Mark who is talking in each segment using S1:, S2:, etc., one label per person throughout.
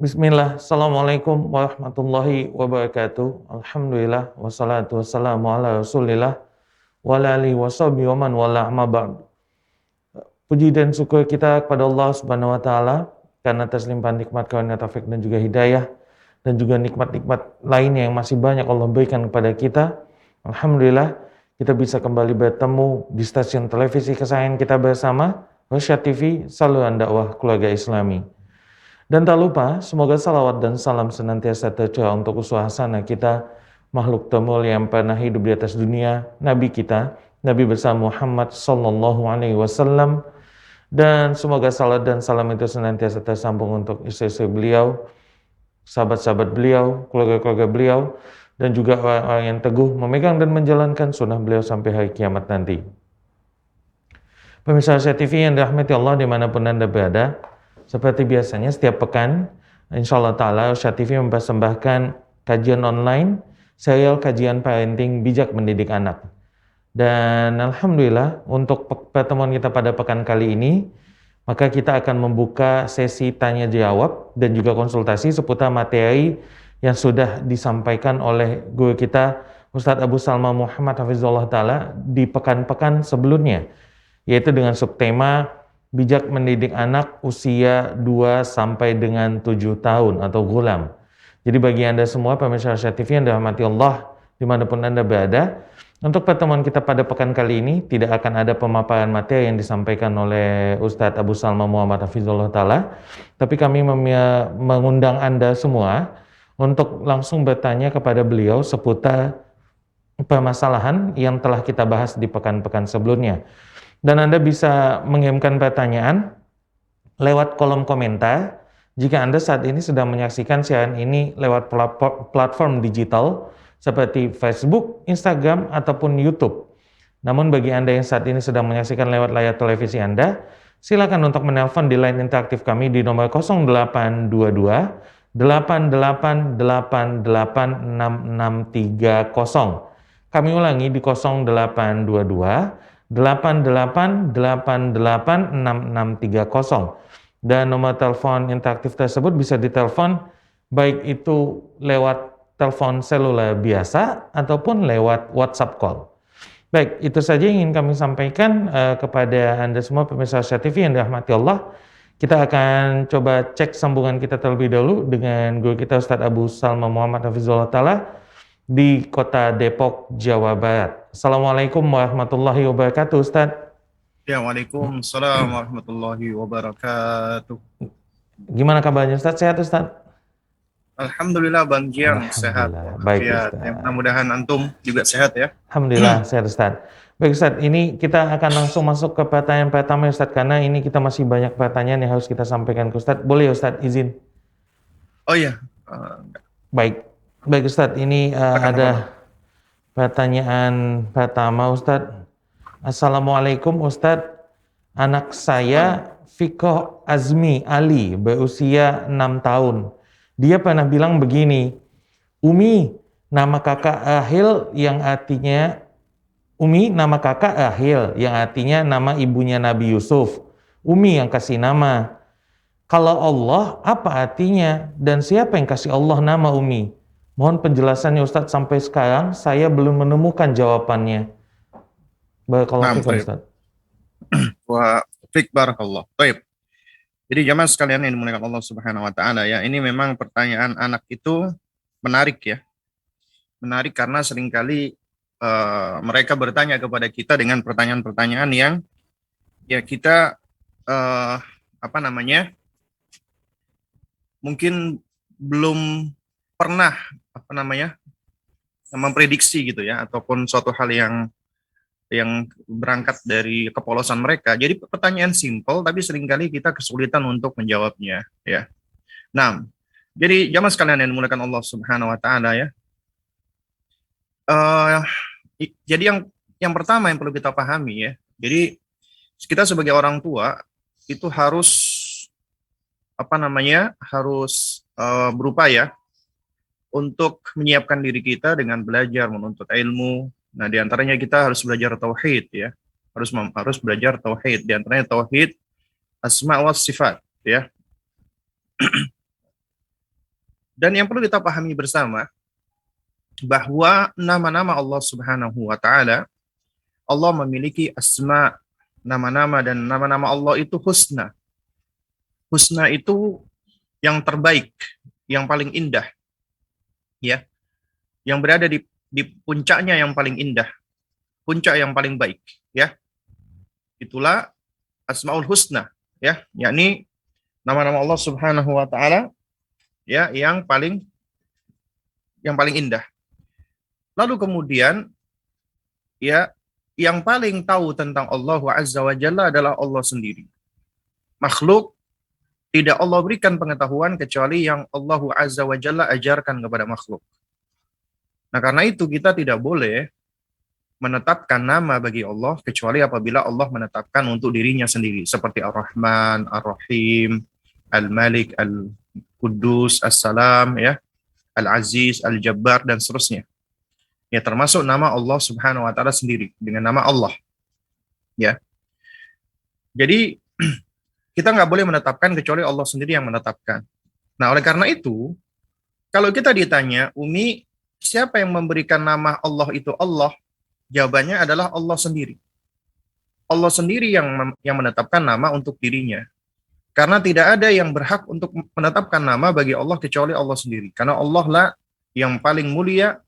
S1: Bismillah, Assalamualaikum warahmatullahi wabarakatuh. Alhamdulillah, wassalatu wassalamu ala rasulillah, wa ala alihi wa sahbihi wa man wala amma ba'd. Puji dan syukur kita kepada Allah Subhanahu wa taala karena atas limpahan nikmat karunia taufik dan juga hidayah dan juga nikmat-nikmat lainnya yang masih banyak Allah berikan kepada kita. Alhamdulillah, kita bisa kembali bertemu di stasiun televisi kesayangan kita bersama, Rosyad TV, saluran dakwah keluarga Islami. Dan tak lupa, semoga salawat dan salam senantiasa tercurah untuk uswah hasanah kita, makhluk termulia yang pernah hidup di atas dunia, Nabi kita, Nabi besar Muhammad Sallallahu Alaihi Wasallam, dan semoga salat dan salam itu senantiasa tersambung untuk istri-istri beliau, sahabat-sahabat beliau, keluarga-keluarga beliau, dan juga orang-orang yang teguh memegang dan menjalankan sunnah beliau sampai hari kiamat nanti. Pemirsa Rosyad TV yang dirahmati Allah dimanapun Anda berada, seperti biasanya setiap pekan, insya Allah ta'ala Rosyad TV mempersembahkan kajian online, serial kajian parenting bijak mendidik anak. Dan Alhamdulillah untuk pertemuan kita pada pekan kali ini, maka kita akan membuka sesi tanya jawab dan juga konsultasi seputar materi yang sudah disampaikan oleh guru kita Ustadz Abu Salma Muhammad Hafizullah Ta'ala di pekan-pekan sebelumnya, yaitu dengan subtema bijak mendidik anak usia 2 sampai dengan 7 tahun atau gulam. Jadi bagi Anda semua pemirsa Rosyad TV yang dirahmati Allah dimanapun Anda berada, untuk pertemuan kita pada pekan kali ini tidak akan ada pemaparan materi yang disampaikan oleh Ustadz Abu Salma Muhammad Hafizullah Ta'ala, tapi kami mengundang Anda semua untuk langsung bertanya kepada beliau seputar permasalahan yang telah kita bahas di pekan-pekan sebelumnya. Dan Anda bisa mengirimkan pertanyaan lewat kolom komentar jika Anda saat ini sedang menyaksikan siaran ini lewat platform digital seperti Facebook, Instagram, ataupun YouTube. Namun bagi Anda yang saat ini sedang menyaksikan lewat layar televisi Anda, silakan untuk menelpon di line interaktif kami di nomor 0822 88886630. Kami ulangi di 0822 88886630. Dan nomor telepon interaktif tersebut bisa ditelepon baik itu lewat telepon seluler biasa ataupun lewat WhatsApp call. Baik, itu saja yang ingin kami sampaikan kepada Anda semua pemirsa Rosyad TV yang dirahmati Allah. Kita akan coba cek sambungan kita terlebih dahulu dengan guru kita Ustadz Abu Salma Muhammad Hafizullah Ta'ala di kota Depok, Jawa Barat. Assalamualaikum warahmatullahi wabarakatuh, Ustadz.
S2: Ya, waalaikumsalam warahmatullahi wabarakatuh.
S1: Gimana kabarnya, Ustadz? Sehat, Ustadz?
S2: Alhamdulillah, Bang Jiang sehat.
S1: Alhamdulillah, baik,
S2: Ya,
S1: Ustadz.
S2: mudah-mudahan antum juga sehat ya.
S1: Alhamdulillah, sehat, Ustadz. Baik, Ustadz, ini kita akan langsung masuk ke pertanyaan pertama, Ustadz, karena ini kita masih banyak pertanyaan yang harus kita sampaikan ke Ustadz. Boleh, Ustadz, izin?
S2: Oh iya,
S1: Baik, Ustadz, ini ada pertanyaan pertama, Ustadz. Assalamualaikum, Ustadz. Anak saya Fikoh Azmi Ali berusia 6 tahun. Dia pernah bilang begini, Umi, nama kakak Ahil yang artinya nama ibunya Nabi Yusuf. Umi yang kasih nama. Kalau Allah, apa artinya? Dan siapa yang kasih Allah nama Umi? Mohon penjelasannya, Ustadz. Sampai sekarang saya belum menemukan jawabannya. Barakallahu fikum, Ustaz.
S2: Wa fik barakallah. Baik. Jadi jamaah sekalian yang dimuliakan Allah Subhanahu wa taala ya, ini memang pertanyaan anak itu menarik ya. Menarik karena seringkali mereka bertanya kepada kita dengan pertanyaan-pertanyaan yang ya kita mungkin belum pernah memprediksi gitu ya, ataupun suatu hal yang berangkat dari kepolosan mereka. Jadi pertanyaan simpel tapi seringkali kita kesulitan untuk menjawabnya ya. Nah, jadi jamaah sekalian yang dimuliakan Allah Subhanahu wa taala ya. Jadi yang pertama yang perlu kita pahami ya. Jadi kita sebagai orang tua itu harus berupaya untuk menyiapkan diri kita dengan belajar menuntut ilmu. Nah, di antaranya kita harus belajar tauhid ya. Harus belajar tauhid, di antaranya tauhid asma wa sifat ya. Dan yang perlu kita pahami bersama bahwa nama-nama Allah Subhanahu wa taala, Allah memiliki asma, nama-nama, dan nama-nama Allah itu husna. Husna itu yang terbaik, yang paling indah, ya, yang berada di puncaknya yang paling indah, puncak yang paling baik, ya. Itulah Asmaul Husna, ya, yakni nama-nama Allah Subhanahu wa taala, ya, yang paling indah. Lalu kemudian, ya, yang paling tahu tentang Allah Azza wa Jalla adalah Allah sendiri. Makhluk tidak Allah berikan pengetahuan kecuali yang Allah Azza wa Jalla ajarkan kepada makhluk. Nah, karena itu kita tidak boleh menetapkan nama bagi Allah kecuali apabila Allah menetapkan untuk dirinya sendiri, seperti Ar-Rahman, Ar-Rahim, Al-Malik, Al-Quddus, As-Salam, ya, Al-Aziz, Al-Jabbar, dan seterusnya. Ya, termasuk nama Allah Subhanahu wa taala sendiri dengan nama Allah. Ya. Jadi kita nggak boleh menetapkan kecuali Allah sendiri yang menetapkan. Nah, oleh karena itu, kalau kita ditanya, Umi, siapa yang memberikan nama Allah itu Allah? Jawabannya adalah Allah sendiri. Allah sendiri yang menetapkan nama untuk dirinya. Karena tidak ada yang berhak untuk menetapkan nama bagi Allah kecuali Allah sendiri. Karena Allah lah yang paling mulia,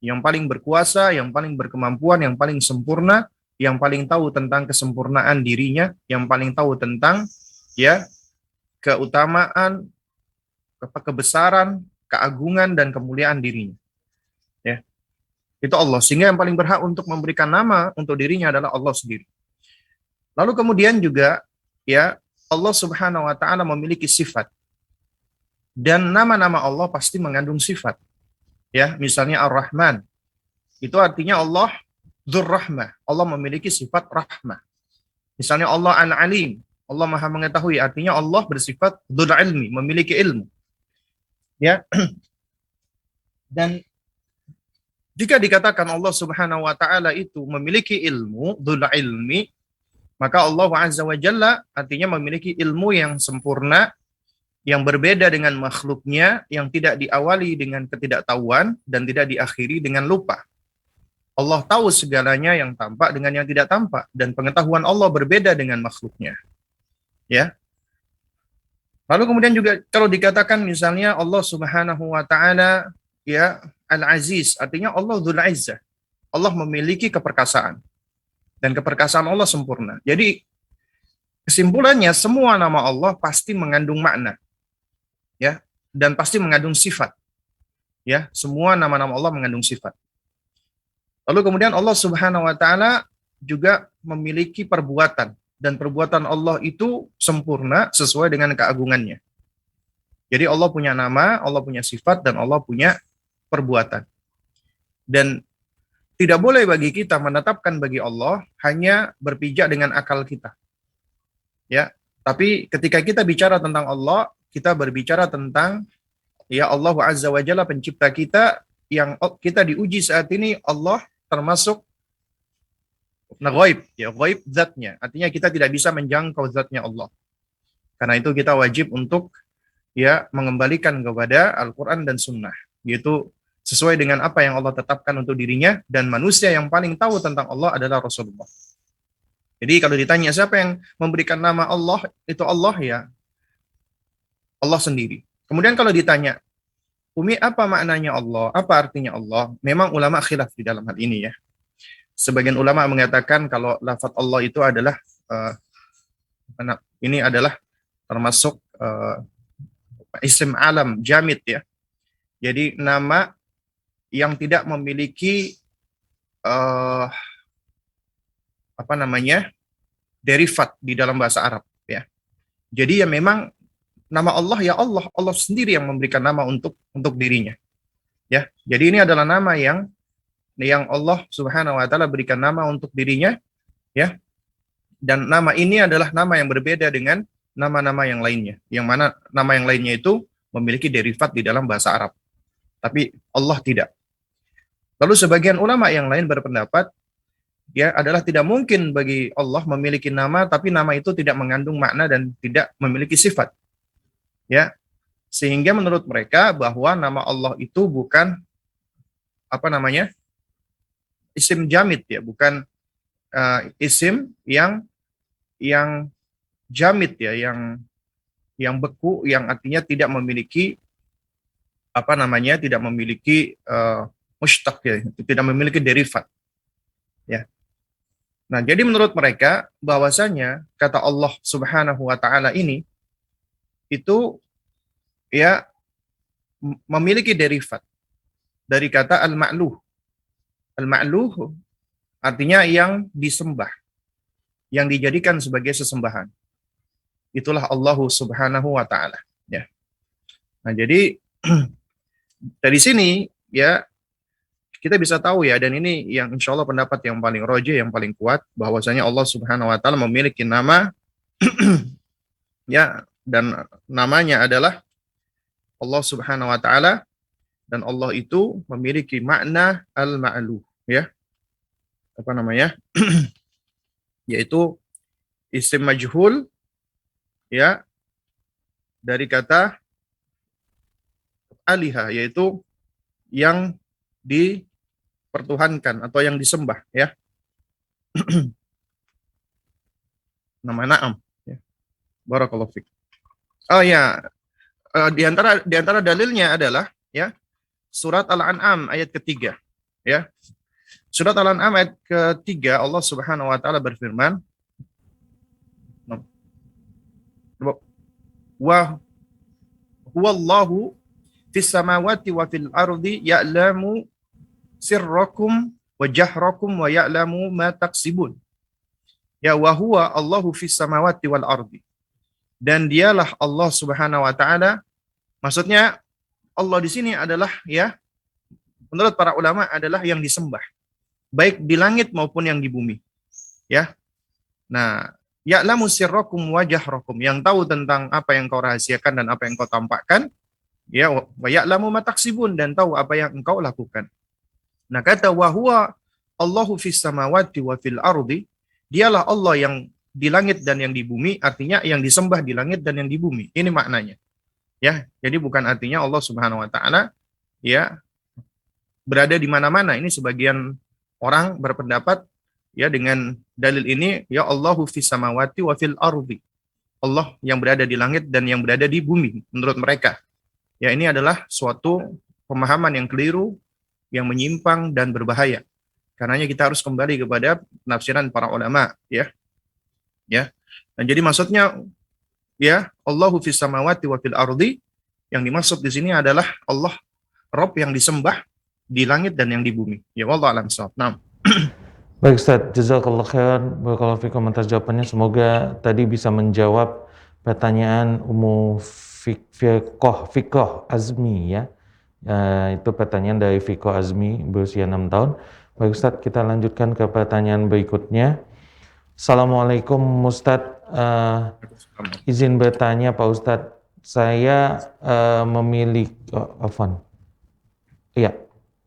S2: yang paling berkuasa, yang paling berkemampuan, yang paling sempurna, yang paling tahu tentang kesempurnaan dirinya, yang paling tahu tentang, ya, keutamaan, kebesaran, keagungan, dan kemuliaan dirinya. Ya. Itu Allah. Sehingga yang paling berhak untuk memberikan nama untuk dirinya adalah Allah sendiri. Lalu kemudian juga, ya, Allah Subhanahu wa taala memiliki sifat. Dan nama-nama Allah pasti mengandung sifat. Ya, misalnya Ar-Rahman. Itu artinya Allah Dzur-Rahmah. Allah memiliki sifat rahmah. Misalnya Allah Al-Alim. Allah Maha mengetahui. Artinya Allah bersifat Dzul Ilmi, memiliki ilmu. Ya. Dan jika dikatakan Allah Subhanahu wa taala itu memiliki ilmu, Dzul Ilmi, maka Allah Azza wa Jalla artinya memiliki ilmu yang sempurna, yang berbeda dengan makhluknya, yang tidak diawali dengan ketidaktahuan dan tidak diakhiri dengan lupa. Allah tahu segalanya yang tampak dengan yang tidak tampak, dan pengetahuan Allah berbeda dengan makhluknya. Ya. Lalu kemudian juga kalau dikatakan misalnya Allah Subhanahu wa taala, ya, Al-Aziz, artinya Allah Dzul Izzah. Allah memiliki keperkasaan. Dan keperkasaan Allah sempurna. Jadi kesimpulannya semua nama Allah pasti mengandung makna. Ya, dan pasti mengandung sifat. Ya, semua nama-nama Allah mengandung sifat. Lalu kemudian Allah Subhanahu wa taala juga memiliki perbuatan, dan perbuatan Allah itu sempurna sesuai dengan keagungannya. Jadi Allah punya nama, Allah punya sifat, dan Allah punya perbuatan. Dan tidak boleh bagi kita menetapkan bagi Allah hanya berpijak dengan akal kita. Ya, tapi ketika kita bicara tentang Allah, kita berbicara tentang, ya, Allah Azza wa Jalla pencipta kita, yang kita diuji saat ini. Allah termasuk ghaib, ya, ghaib zatnya. Artinya kita tidak bisa menjangkau zatnya Allah. Karena itu kita wajib untuk, ya, mengembalikan kepada Al-Quran dan Sunnah, yaitu sesuai dengan apa yang Allah tetapkan untuk dirinya, dan manusia yang paling tahu tentang Allah adalah Rasulullah. Jadi kalau ditanya siapa yang memberikan nama Allah, itu Allah, ya, Allah sendiri. Kemudian kalau ditanya, Umi, apa maknanya Allah? Apa artinya Allah? Memang ulama khilaf di dalam hal ini, ya. Sebagian ulama mengatakan kalau lafaz Allah itu adalah ini adalah termasuk isim alam jamid, ya. Jadi nama yang tidak memiliki derivat di dalam bahasa Arab, ya. Jadi ya memang nama Allah, ya, Allah sendiri yang memberikan nama untuk dirinya. Ya. Jadi ini adalah nama yang Allah Subhanahu wa taala berikan nama untuk dirinya, ya. Dan nama ini adalah nama yang berbeda dengan nama-nama yang lainnya. Yang mana nama yang lainnya itu memiliki derivat di dalam bahasa Arab. Tapi Allah tidak. Lalu sebagian ulama yang lain berpendapat, ya, adalah tidak mungkin bagi Allah memiliki nama tapi nama itu tidak mengandung makna dan tidak memiliki sifat. Ya. Sehingga menurut mereka bahwa nama Allah itu bukan isim jamid ya, bukan isim yang jamid ya, yang beku, yang artinya tidak memiliki tidak memiliki mushtaq ya, tidak memiliki derivat ya. Nah, jadi menurut mereka bahwasanya kata Allah Subhanahu wa taala ini itu ya memiliki derivat dari kata al-ma'luh. Al-ma'luh artinya yang disembah, yang dijadikan sebagai sesembahan. Itulah Allah Subhanahu wa taala ya. Nah, jadi dari sini ya kita bisa tahu ya, dan ini yang insya Allah pendapat yang paling roje, yang paling kuat, bahwasanya Allah Subhanahu wa taala memiliki nama ya, dan namanya adalah Allah Subhanahu wa taala, dan Allah itu memiliki makna al-ma'luh ya. Yaitu isim majhul ya, dari kata aliha, yaitu yang dipertuhankan atau yang disembah ya. Nama na'am ya. Barakallahu fiik. Oh ya, di antara dalilnya adalah ya surat Al-An'am ayat ketiga ya. Surat Al-An'am ayat ketiga, Allah Subhanahu wa taala berfirman, wa huwallahu fis samawati wa fil ardi ya'lamu sirrakum wa jahrakum wa ya'lamu ma taksibun. Ya, wa huwa Allahu fis samawati wal ardi. Dan dialah Allah Subhanahu wa taala, maksudnya Allah di sini adalah ya, menurut para ulama adalah yang disembah, baik di langit maupun yang di bumi. Ya. Nah, ya'lamu sirrakum wa jahrakum, yang tahu tentang apa yang kau rahasiakan dan apa yang kau tampakkan. Ya, wa ya'lamu ma taksibun, dan tahu apa yang engkau lakukan. Nah, kata wa huwa Allahu fis samawati wa fil ardi, dialah Allah yang di langit dan yang di bumi, artinya yang disembah di langit dan yang di bumi. Ini maknanya. Ya, jadi bukan artinya Allah Subhanahu wa taala ya berada di mana-mana. Ini sebagian orang berpendapat ya dengan dalil ini, ya Allahu fis samawati wa fil ardi. Allah yang berada di langit dan yang berada di bumi menurut mereka. Ya, ini adalah suatu pemahaman yang keliru, yang menyimpang dan berbahaya. Karenanya kita harus kembali kepada penafsiran para ulama ya. Ya. Dan jadi maksudnya ya Allahu fis samawati wa fil ardi, yang dimaksud di sini adalah Allah Rabb yang disembah di langit dan yang di bumi. Ya, wallahu a'lam bishawab. Nah.
S1: Baik Ustaz, jazakallah khairan, barakallahu fikum atas jawabannya. Semoga tadi bisa menjawab pertanyaan Fiqh Azmi ya. Itu pertanyaan dari Fiqh Azmi berusia 6 tahun. Baik Ustaz, kita lanjutkan ke pertanyaan berikutnya. Assalamualaikum Ustaz, izin bertanya Pak Ustaz, saya memiliki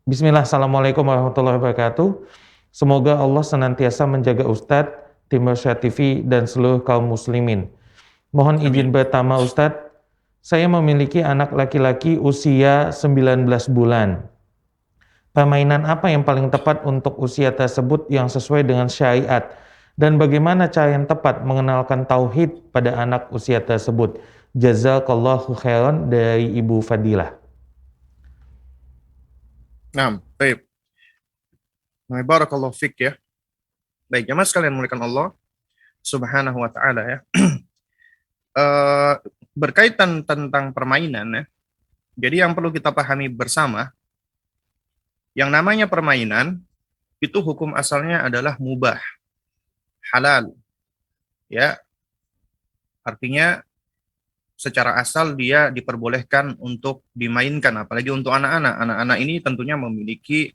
S1: Bismillah, Assalamualaikum warahmatullahi wabarakatuh. Semoga Allah senantiasa menjaga Ustadz, tim Rosyad TV, dan seluruh kaum muslimin. Mohon izin pertama Ustadz, saya memiliki anak laki-laki usia 19 bulan. Permainan apa yang paling tepat untuk usia tersebut yang sesuai dengan syariat? Dan bagaimana cara yang tepat mengenalkan tauhid pada anak usia tersebut? Jazakallahu khairan, dari Ibu Fadilah.
S2: Nah, baik. Barakallahu fiik ya. Baik, jamaah sekalian muliakan Allah Subhanahu wa taala ya. Berkaitan tentang permainan ya. Jadi yang perlu kita pahami bersama, yang namanya permainan itu hukum asalnya adalah mubah, halal. Ya. Artinya secara asal dia diperbolehkan untuk dimainkan, apalagi untuk anak-anak. Anak-anak ini tentunya memiliki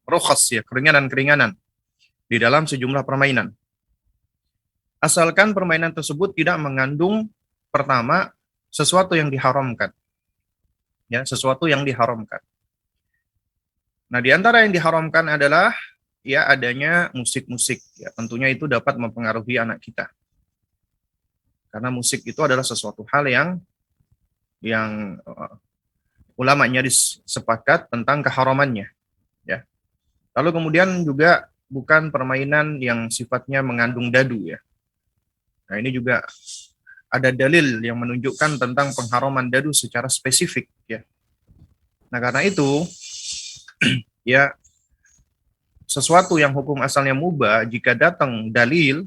S2: rukhas ya, keringanan-keringanan di dalam sejumlah permainan. Asalkan permainan tersebut tidak mengandung, pertama, sesuatu yang diharamkan. Ya, sesuatu yang diharamkan. Nah, di antara yang diharamkan adalah ya adanya musik-musik. Ya, tentunya itu dapat mempengaruhi anak kita. Karena musik itu adalah sesuatu hal yang ulama nyaris sepakat tentang keharamannya, ya. Lalu kemudian juga bukan permainan yang sifatnya mengandung dadu, ya. Nah, ini juga ada dalil yang menunjukkan tentang pengharaman dadu secara spesifik, ya. Nah, karena itu ya, sesuatu yang hukum asalnya mubah, jika datang dalil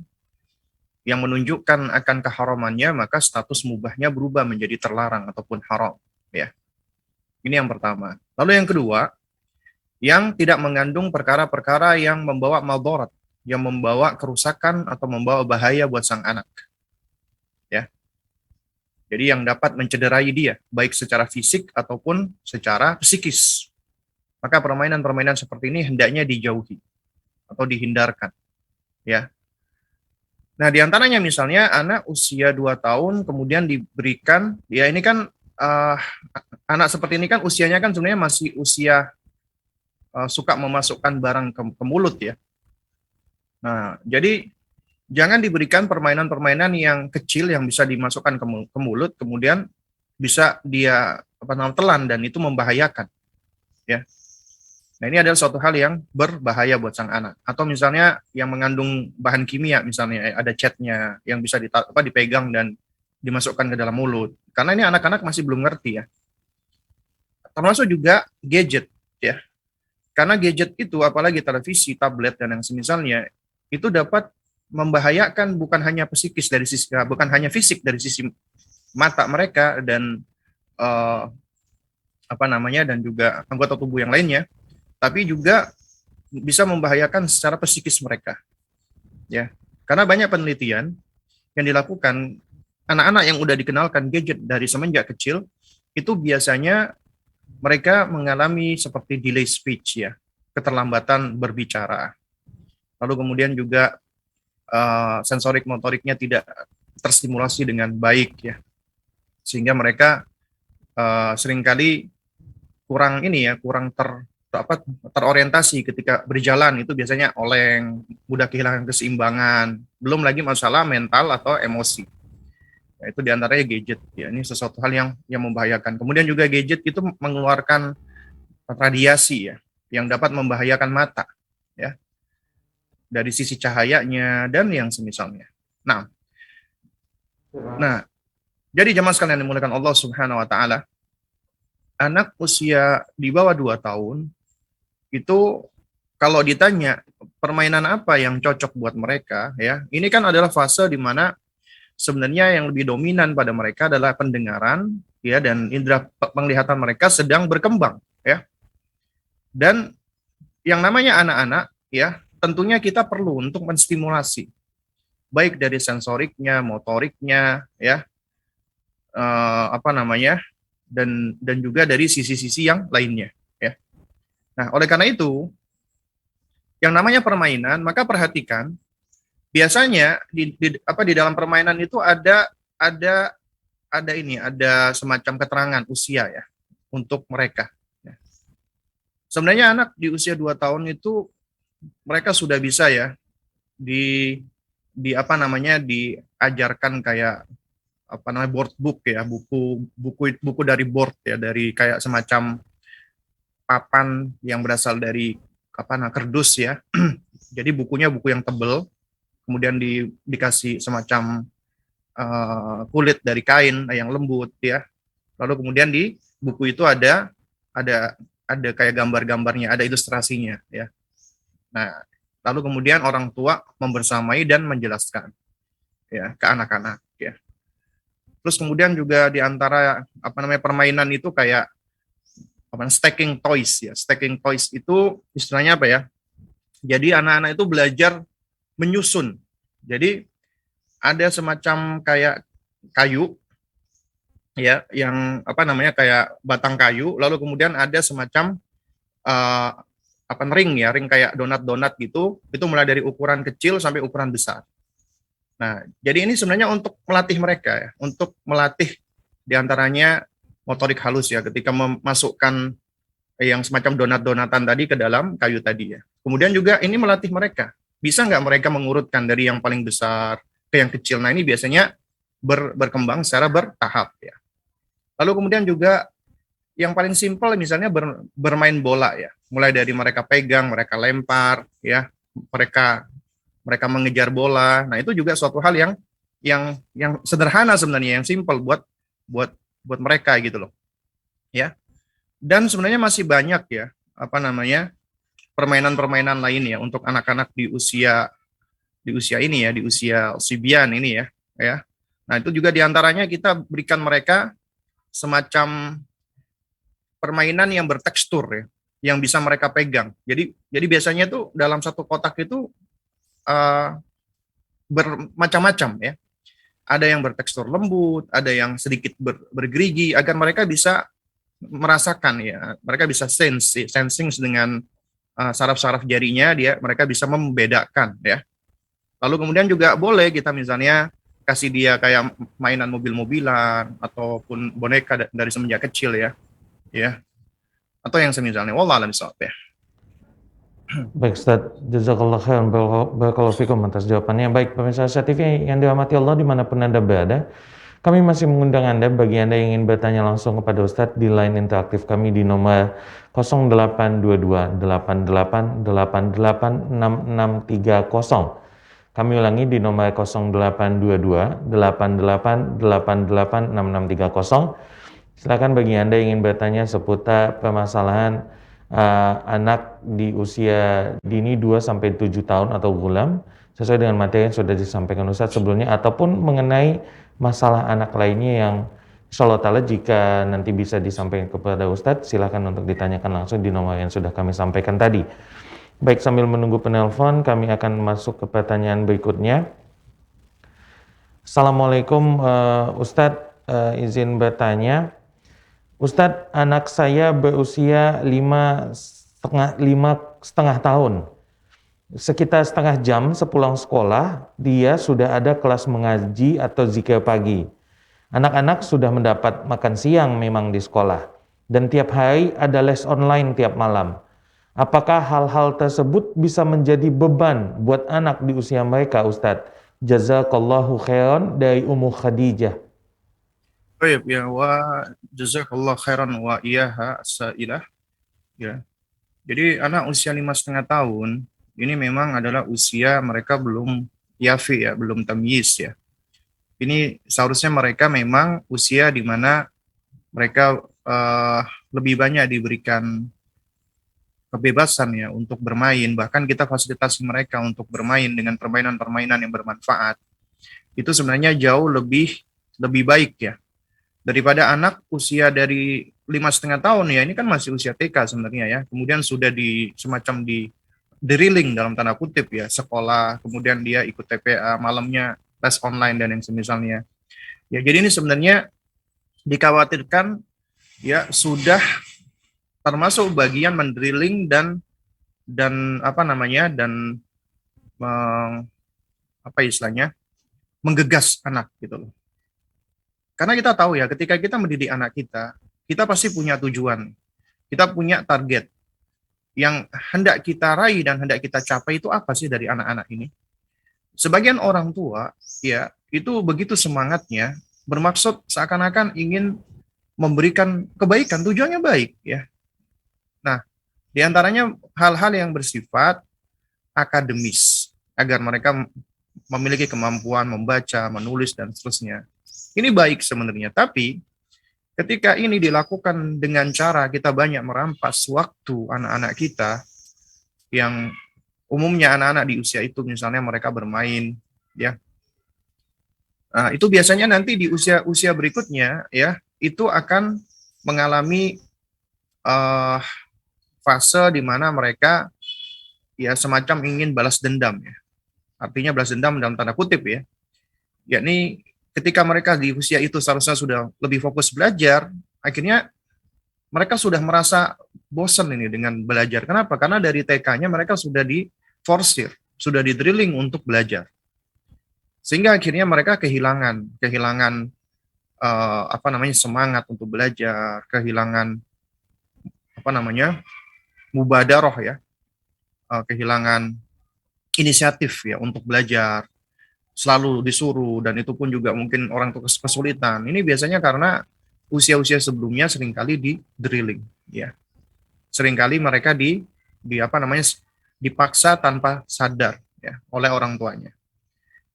S2: yang menunjukkan akan keharamannya, maka status mubahnya berubah menjadi terlarang ataupun haram, ya. Ini yang pertama. Lalu yang kedua, yang tidak mengandung perkara-perkara yang membawa madarat, yang membawa kerusakan atau membawa bahaya buat sang anak, ya. Jadi yang dapat mencederai dia, baik secara fisik ataupun secara psikis. Maka permainan-permainan seperti ini hendaknya dijauhi atau dihindarkan, ya. Nah, diantaranya misalnya anak usia 2 tahun kemudian diberikan, ya ini kan anak seperti ini kan usianya kan sebenarnya masih usia suka memasukkan barang ke mulut, ya. Nah, jadi jangan diberikan permainan-permainan yang kecil yang bisa dimasukkan ke mulut, kemudian bisa dia telan dan itu membahayakan, ya. Nah, ini adalah suatu hal yang berbahaya buat sang anak. Atau misalnya yang mengandung bahan kimia, misalnya ada catnya yang bisa dipegang dan dimasukkan ke dalam mulut. Karena ini anak-anak masih belum ngerti, ya. Termasuk juga gadget, ya. Karena gadget itu, apalagi televisi, tablet, dan yang semisalnya, itu dapat membahayakan bukan hanya psikis dari sisi, bukan hanya fisik dari sisi mata mereka dan dan juga anggota tubuh yang lainnya, tapi juga bisa membahayakan secara psikis mereka, ya. Karena banyak penelitian yang dilakukan, anak-anak yang udah dikenalkan gadget dari semenjak kecil, itu biasanya mereka mengalami seperti delay speech, ya, keterlambatan berbicara. Lalu kemudian juga sensorik motoriknya tidak terstimulasi dengan baik, ya. Sehingga mereka seringkali kurang terorientasi ketika berjalan, itu biasanya oleng, mudah kehilangan keseimbangan, belum lagi masalah mental atau emosi. Ya, itu diantaranya gadget, ya, ini sesuatu hal yang membahayakan. Kemudian juga gadget itu mengeluarkan radiasi, ya, yang dapat membahayakan mata, ya, dari sisi cahayanya dan yang semisalnya. Nah, jadi jemaah sekalian dimuliakan Allah Subhanahu wa taala, anak usia di bawah 2 tahun itu kalau ditanya permainan apa yang cocok buat mereka, ya, ini kan adalah fase di mana sebenarnya yang lebih dominan pada mereka adalah pendengaran, ya, dan indera penglihatan mereka sedang berkembang, ya. Dan yang namanya anak-anak, ya, tentunya kita perlu untuk menstimulasi baik dari sensoriknya, motoriknya, ya, dan juga dari sisi-sisi yang lainnya, ya. Nah, oleh karena itu, yang namanya permainan, maka perhatikan, biasanya di dalam permainan itu ada semacam keterangan usia, ya, untuk mereka, ya. Sebenarnya anak di usia 2 tahun itu mereka sudah bisa, ya, diajarkan kayak board book, ya, buku dari board, ya, dari kayak semacam papan yang berasal dari kardus, ya. Jadi bukunya buku yang tebal, kemudian dikasih semacam kulit dari kain yang lembut, ya. Lalu kemudian di buku itu ada kayak gambar-gambarnya, ada ilustrasinya, ya. Nah, lalu kemudian orang tua membersamai dan menjelaskan, ya, ke anak-anak, ya. Terus kemudian juga di antara permainan itu kayak stacking toys, ya. Stacking toys itu istilahnya apa, ya? Jadi anak-anak itu belajar menyusun. Jadi ada semacam kayak kayu, ya, yang kayak batang kayu, lalu kemudian ada semacam ring, ya, ring kayak donat-donat gitu, itu mulai dari ukuran kecil sampai ukuran besar. Nah, jadi ini sebenarnya untuk melatih mereka, ya, untuk melatih diantaranya motorik halus, ya, ketika memasukkan yang semacam donat-donatan tadi ke dalam kayu tadi, ya. Kemudian juga ini melatih mereka, bisa nggak mereka mengurutkan dari yang paling besar ke yang kecil. Nah, ini biasanya berkembang secara bertahap ya. Lalu kemudian juga yang paling simpel misalnya bermain bola ya. Mulai dari mereka pegang, mereka lempar ya, mereka mereka mengejar bola. Nah, itu juga suatu hal yang sederhana sebenarnya, yang simpel buat buat mereka gitu loh. Ya. Dan sebenarnya masih banyak ya, apa namanya? Permainan-permainan lain ya untuk anak-anak di usia ini ya, di usia Sibian ini ya, ya. Nah, itu juga diantaranya kita berikan mereka semacam permainan yang bertekstur ya, yang bisa mereka pegang. Jadi biasanya tuh dalam satu kotak itu uh, bermacam-macam ya. Ada yang bertekstur lembut, ada yang sedikit bergerigi agar mereka bisa merasakan ya, mereka bisa sensing dengan saraf-saraf jarinya mereka bisa membedakan ya. Lalu kemudian juga boleh kita misalnya kasih dia kayak mainan mobil-mobilan ataupun boneka dari semenjak kecil ya, ya. Atau yang semisalnya. Wallah alam bisawab ya.
S1: Baik Ustaz, jazakallah khairan, barakallahu fikum atas jawabannya. Baik pemirsa Asia TV yang dirahmati Allah dimanapun Anda berada, kami masih mengundang Anda bagi Anda yang ingin bertanya langsung kepada Ustadz di line interaktif kami di nomor 0822 88 6630. Kami ulangi di nomor 0822 88 6630. Silakan bagi Anda yang ingin bertanya seputar permasalahan anak di usia dini 2-7 tahun atau gulam sesuai dengan materi yang sudah disampaikan Ustadz sebelumnya, ataupun mengenai masalah anak lainnya yang insya Allah ta'ala jika nanti bisa disampaikan kepada Ustadz, silakan untuk ditanyakan langsung di nomor yang sudah kami sampaikan tadi. Baik, sambil menunggu penelpon, kami akan masuk ke pertanyaan berikutnya. Assalamualaikum Ustadz, izin bertanya. Ustadz, anak saya berusia 5,5 tahun. Sekitar setengah jam sepulang sekolah, dia sudah ada kelas mengaji atau zikir pagi. Anak-anak sudah mendapat makan siang memang di sekolah. Dan tiap hari ada les online tiap malam. Apakah hal-hal tersebut bisa menjadi beban buat anak di usia mereka, Ustadz? Jazakallahu khairan dari Ummu Khadijah.
S2: Baik ya, wa jazakallah khairan wa iyaha sailah ya. Jadi anak usia 5,5 tahun ini memang adalah usia mereka belum yafi ya, belum tamyiz ya. Ini seharusnya mereka memang usia di mana mereka lebih banyak diberikan kebebasan ya untuk bermain, bahkan kita fasilitasi mereka untuk bermain dengan permainan-permainan yang bermanfaat. Itu sebenarnya jauh lebih baik ya daripada anak usia dari 5,5 tahun ya, ini kan masih usia TK sebenarnya ya, kemudian sudah semacam di drilling dalam tanda kutip ya, sekolah, kemudian dia ikut TPA, malamnya les online dan yang semisalnya ya. Jadi ini sebenarnya dikhawatirkan ya sudah termasuk bagian mendrilling dan apa namanya dan apa istilahnya menggegas anak gitu loh. Karena kita tahu ya, ketika kita mendidik anak kita pasti punya tujuan, kita punya target yang hendak kita raih dan hendak kita capai. Itu apa sih dari anak-anak ini? Sebagian orang tua ya itu begitu semangatnya, bermaksud seakan-akan ingin memberikan kebaikan, tujuannya baik ya. Nah, diantaranya hal-hal yang bersifat akademis agar mereka memiliki kemampuan membaca, menulis dan seterusnya. Ini baik sebenarnya, tapi ketika ini dilakukan dengan cara kita banyak merampas waktu anak-anak kita, yang umumnya anak-anak di usia itu misalnya mereka bermain, ya, nah, itu biasanya nanti di usia berikutnya, ya, itu akan mengalami fase di mana mereka ya semacam ingin balas dendam, ya. Artinya balas dendam dalam tanda kutip ya, yakni ketika mereka di usia itu seharusnya sudah lebih fokus belajar, akhirnya mereka sudah merasa bosan ini dengan belajar. Kenapa? Karena dari TK-nya mereka sudah diforsir, sudah di drilling untuk belajar. Sehingga akhirnya mereka kehilangan apa namanya semangat untuk belajar, kehilangan apa namanya mubadaroh ya, kehilangan inisiatif ya untuk belajar. selalu disuruh, dan itu pun juga mungkin orang tua kesulitan. Ini biasanya karena usia-usia sebelumnya seringkali di drilling, ya. Seringkali mereka di apa namanya, dipaksa tanpa sadar, ya, oleh orang tuanya.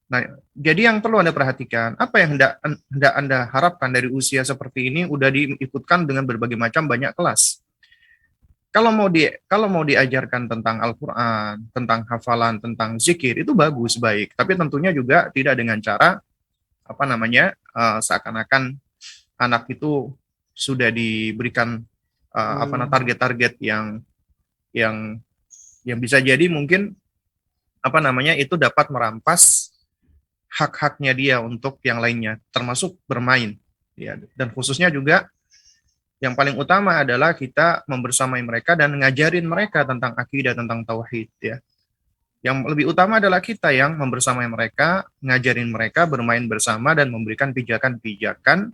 S2: Nah, jadi yang perlu Anda perhatikan, apa yang hendak Anda harapkan dari usia seperti ini udah diikutkan dengan berbagai macam banyak kelas. Kalau mau diajarkan tentang Al-Qur'an, tentang hafalan, tentang zikir itu bagus, baik, tapi tentunya juga tidak dengan cara apa namanya, seakan-akan anak itu sudah diberikan apa namanya, target-target yang yang bisa jadi mungkin apa namanya, itu dapat merampas hak-haknya dia untuk yang lainnya, termasuk bermain, ya. Dan khususnya juga yang paling utama adalah kita membersamai mereka dan ngajarin mereka tentang akidah, tentang tauhid, ya. Yang lebih utama adalah kita yang membersamai mereka, ngajarin mereka bermain bersama dan memberikan pijakan-pijakan,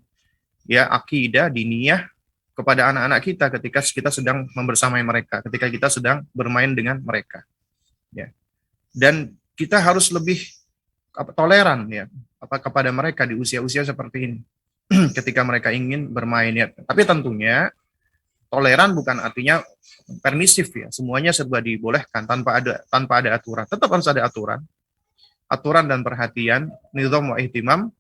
S2: ya, akidah, diniyah kepada anak-anak kita ketika kita sedang membersamai mereka, ketika kita sedang bermain dengan mereka, ya. Dan kita harus lebih toleran, ya, kepada mereka di usia-usia seperti ini. Ketika mereka ingin bermain, ya. Tapi tentunya toleran bukan artinya permisif, ya. Semuanya serba dibolehkan tanpa ada aturan. Tetap harus ada aturan dan perhatian, nizam wa ihtimam.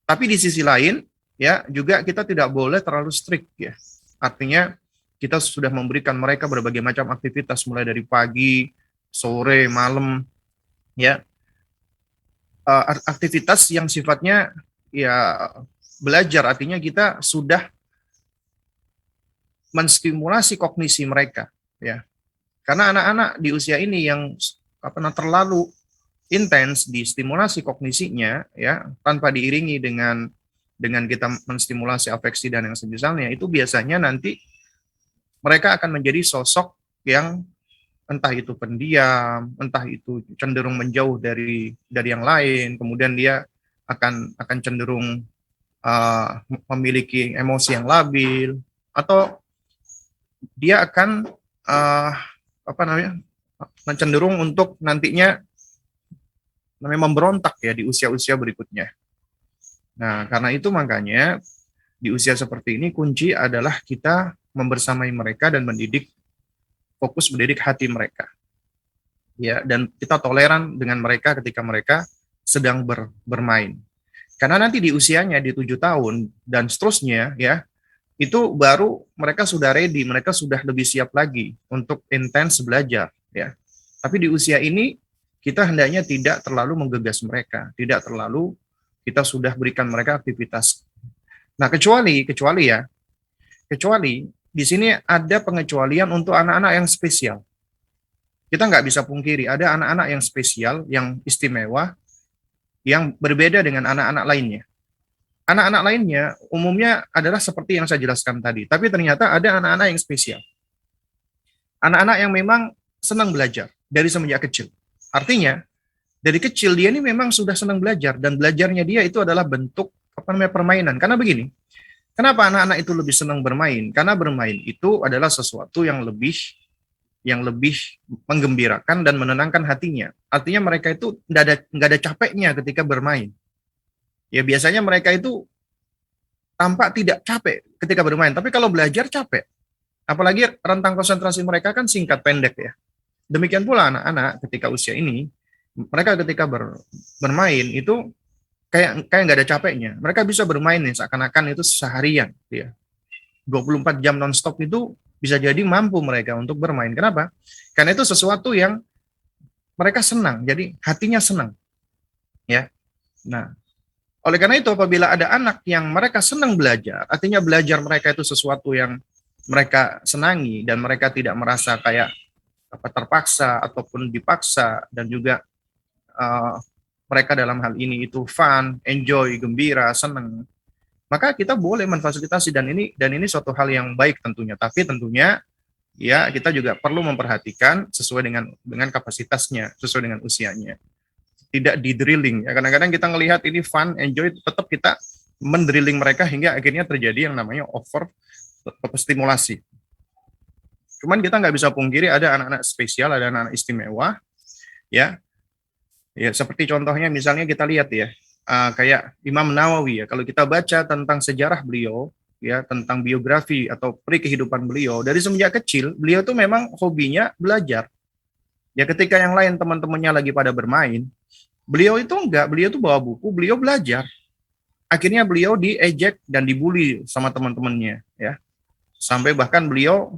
S2: Tapi di sisi lain, ya, juga kita tidak boleh terlalu strict, ya. Artinya kita sudah memberikan mereka berbagai macam aktivitas mulai dari pagi, sore, malam, ya. Aktivitas yang sifatnya, ya, belajar, artinya kita sudah menstimulasi kognisi mereka, ya. Karena anak-anak di usia ini yang terlalu intens di stimulasi kognisinya, ya, tanpa diiringi dengan kita menstimulasi afeksi dan yang semisalnya, itu biasanya nanti mereka akan menjadi sosok yang entah itu pendiam, entah itu cenderung menjauh dari yang lain, kemudian dia akan cenderung memiliki emosi yang labil, atau dia akan apa namanya, cenderung untuk nantinya memberontak, ya, di usia-usia berikutnya. Nah, karena itu makanya di usia seperti ini kunci adalah kita membersamai mereka dan fokus mendidik hati mereka, ya, dan kita toleran dengan mereka ketika mereka sedang bermain. Karena nanti di usianya di 7 tahun dan seterusnya, ya, itu baru mereka sudah ready, mereka sudah lebih siap lagi untuk intens belajar, ya. Tapi di usia ini kita hendaknya tidak terlalu menggegas mereka, tidak terlalu kita sudah berikan mereka aktivitas. Nah, kecuali di sini ada pengecualian untuk anak-anak yang spesial. Kita nggak bisa pungkiri, ada anak-anak yang spesial, yang istimewa, yang berbeda dengan anak-anak lainnya. Anak-anak lainnya umumnya adalah seperti yang saya jelaskan tadi, tapi ternyata ada anak-anak yang spesial. Anak-anak yang memang senang belajar dari semenjak kecil. Artinya, dari kecil dia ini memang sudah senang belajar, dan belajarnya dia itu adalah bentuk permainan. Karena begini, kenapa anak-anak itu lebih senang bermain? Karena bermain itu adalah sesuatu yang lebih menggembirakan dan menenangkan hatinya. Artinya mereka itu nggak ada capeknya ketika bermain. Ya, biasanya mereka itu tampak tidak capek ketika bermain, tapi kalau belajar capek. Apalagi rentang konsentrasi mereka kan singkat pendek, ya. Demikian pula anak-anak ketika usia ini, mereka ketika bermain itu kayak nggak ada capeknya. Mereka bisa bermain nih seakan-akan itu seharian, ya. 24 jam nonstop itu bisa jadi mampu mereka untuk bermain. Kenapa? Karena itu sesuatu yang mereka senang, jadi hatinya senang, ya. Nah, oleh karena itu apabila ada anak yang mereka senang belajar, artinya belajar mereka itu sesuatu yang mereka senangi dan mereka tidak merasa kayak terpaksa ataupun dipaksa, dan juga mereka dalam hal ini itu fun, enjoy, gembira, senang, maka kita boleh memfasilitasi, dan ini suatu hal yang baik tentunya. Tapi tentunya, ya, kita juga perlu memperhatikan sesuai dengan kapasitasnya, sesuai dengan usianya. Tidak di drilling, ya. Kadang-kadang kita ngelihat ini fun, enjoy, tetap kita mendrilling mereka hingga akhirnya terjadi yang namanya stimulasi. Cuman kita nggak bisa pungkiri ada anak-anak spesial, ada anak-anak istimewa, ya, Ya, seperti contohnya misalnya kita lihat ya, kayak Imam Nawawi ya, kalau kita baca tentang sejarah beliau, ya tentang biografi atau peri kehidupan beliau, dari semenjak kecil beliau tuh memang hobinya belajar. Ya ketika yang lain teman-temannya lagi pada bermain, beliau itu enggak, beliau tuh bawa buku, beliau belajar. Akhirnya beliau diejek dan dibully sama teman-temannya, ya. Sampai bahkan beliau